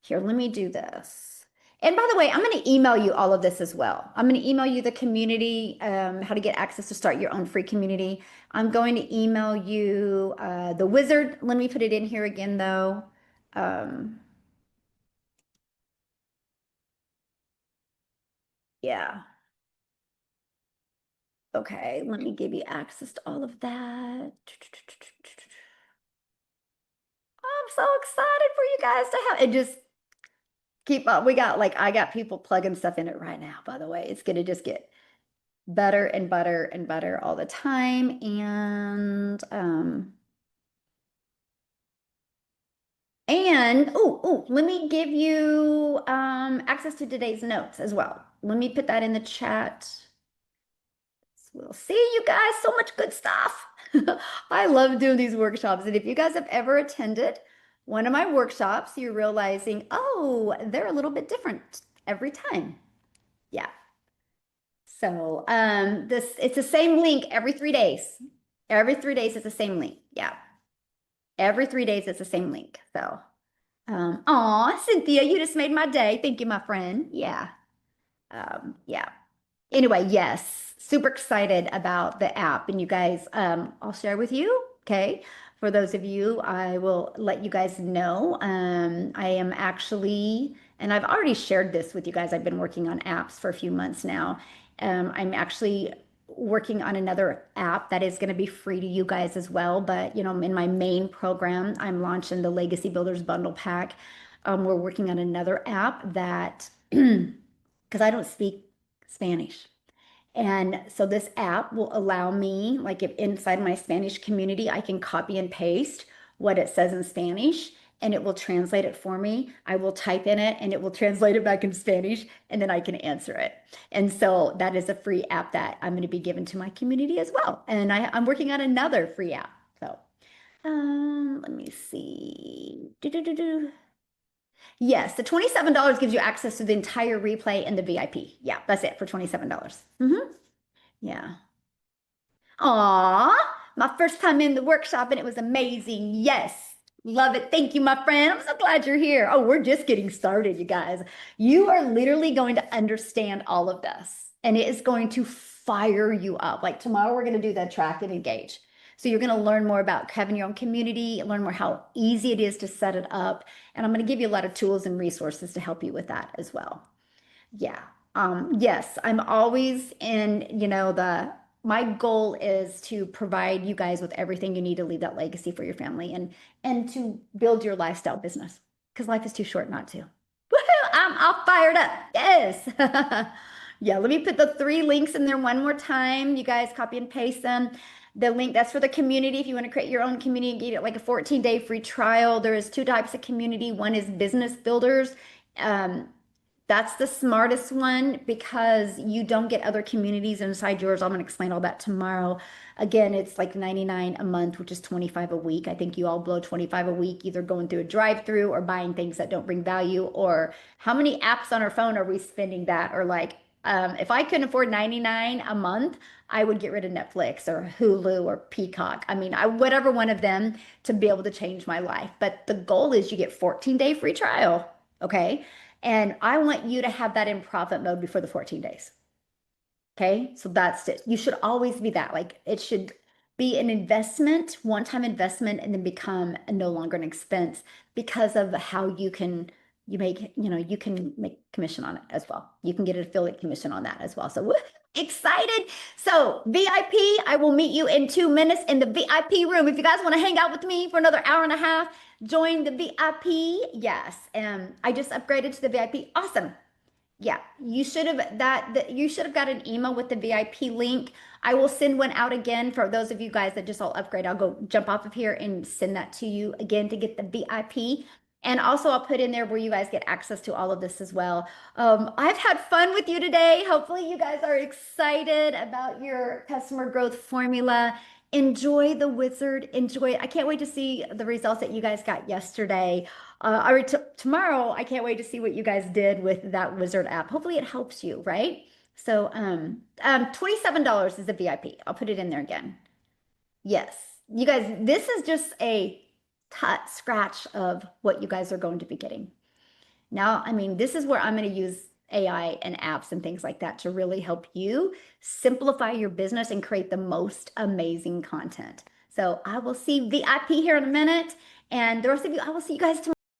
here, let me do this. And by the way, I'm going to email you all of this as well. I'm going to email you the community, how to get access to start your own free community. I'm going to email you the wizard. Let me put it in here again, though. Yeah. Okay, let me give you access to all of that. I'm so excited for you guys to have it. Just keep up. We got like I got people plugging stuff in it right now, by the way. It's gonna just get better and better and better all the time. And let me give you access to today's notes as well. Let me put that in the chat. We'll see you guys. So much good stuff. I love doing these workshops. And if you guys have ever attended one of my workshops, you're realizing, oh, they're a little bit different every time. Yeah. So this it's the same link every 3 days. Every 3 days it's the same link. Yeah. Every 3 days it's the same link. So aw, Cynthia, you just made my day. Thank you, my friend. Yeah. Yeah. Anyway, yes, super excited about the app. And you guys, I'll share with you. Okay. For those of you, I will let you guys know. I am actually, and I've already shared this with you guys. I've been working on apps for a few months now. I'm actually working on another app that is going to be free to you guys as well. But, you know, in my main program, I'm launching the Legacy Builders Bundle Pack. We're working on another app that, because I don't speak Spanish. And so this app will allow me, like if inside my Spanish community, I can copy and paste what it says in Spanish and it will translate it for me. I will type in it and it will translate it back in Spanish and then I can answer it. And so that is a free app that I'm going to be giving to my community as well. And I'm working on another free app. So let me see. Yes, the $27 gives you access to the entire replay and the VIP. Yeah, that's it for $27. Yeah. Aw, my first time in the workshop and it was amazing. Yes. Love it. Thank you, my friend. I'm so glad you're here. Oh, we're just getting started, you guys. You are literally going to understand all of this and it is going to fire you up. Like tomorrow, we're going to do the attract and engage. So you're going to learn more about having your own community, learn more how easy it is to set it up. And I'm going to give you a lot of tools and resources to help you with that as well. Yeah. Yes, I'm always in, my goal is to provide you guys with everything you need to leave that legacy for your family and to build your lifestyle business because life is too short not to. Woohoo! I'm all fired up. Yes. Yeah, let me put the 3 links in there one more time. You guys copy and paste them. The link that's for the community. If you want to create your own community, get it like a 14-day free trial. There is 2 types of community. One is business builders That's the smartest one because you don't get other communities inside yours. I'm going to explain all that tomorrow. Again, it's like 99 a month, which is 25 a week. I think you all blow 25 a week, either going through a drive-through or buying things that don't bring value. Or how many apps on our phone are we spending that? Or like, if I couldn't afford 99 a month, I would get rid of Netflix or Hulu or Peacock. I mean, whatever one of them to be able to change my life. But the goal is you get 14-day free trial. Okay. And I want you to have that in profit mode before the 14 days. Okay. So that's it. You should always be that. Like it should be an investment, one-time investment, and then become no longer an expense because of how you can make commission on it as well. You can get an affiliate commission on that as well. So excited. So VIP, I will meet you in 2 minutes in the VIP room. If you guys want to hang out with me for another hour and a half, join the VIP. Yes. I just upgraded to the VIP. Awesome. Yeah, you should have got an email with the VIP link. I will send one out again for those of you guys that just all upgrade. I'll go jump off of here and send that to you again to get the VIP. And also I'll put in there where you guys get access to all of this as well. I've had fun with you today. Hopefully you guys are excited about your customer growth formula. Enjoy the wizard. Enjoy it. I can't wait to see the results that you guys got yesterday. Or tomorrow, I can't wait to see what you guys did with that wizard app. Hopefully it helps you, right? So $27 is the VIP. I'll put it in there again. Yes. You guys, this is just a scratch of what you guys are going to be getting. Now, I mean, this is where I'm going to use AI and apps and things like that to really help you simplify your business and create the most amazing content. So I will see VIP here in a minute. And the rest of you, I will see you guys tomorrow.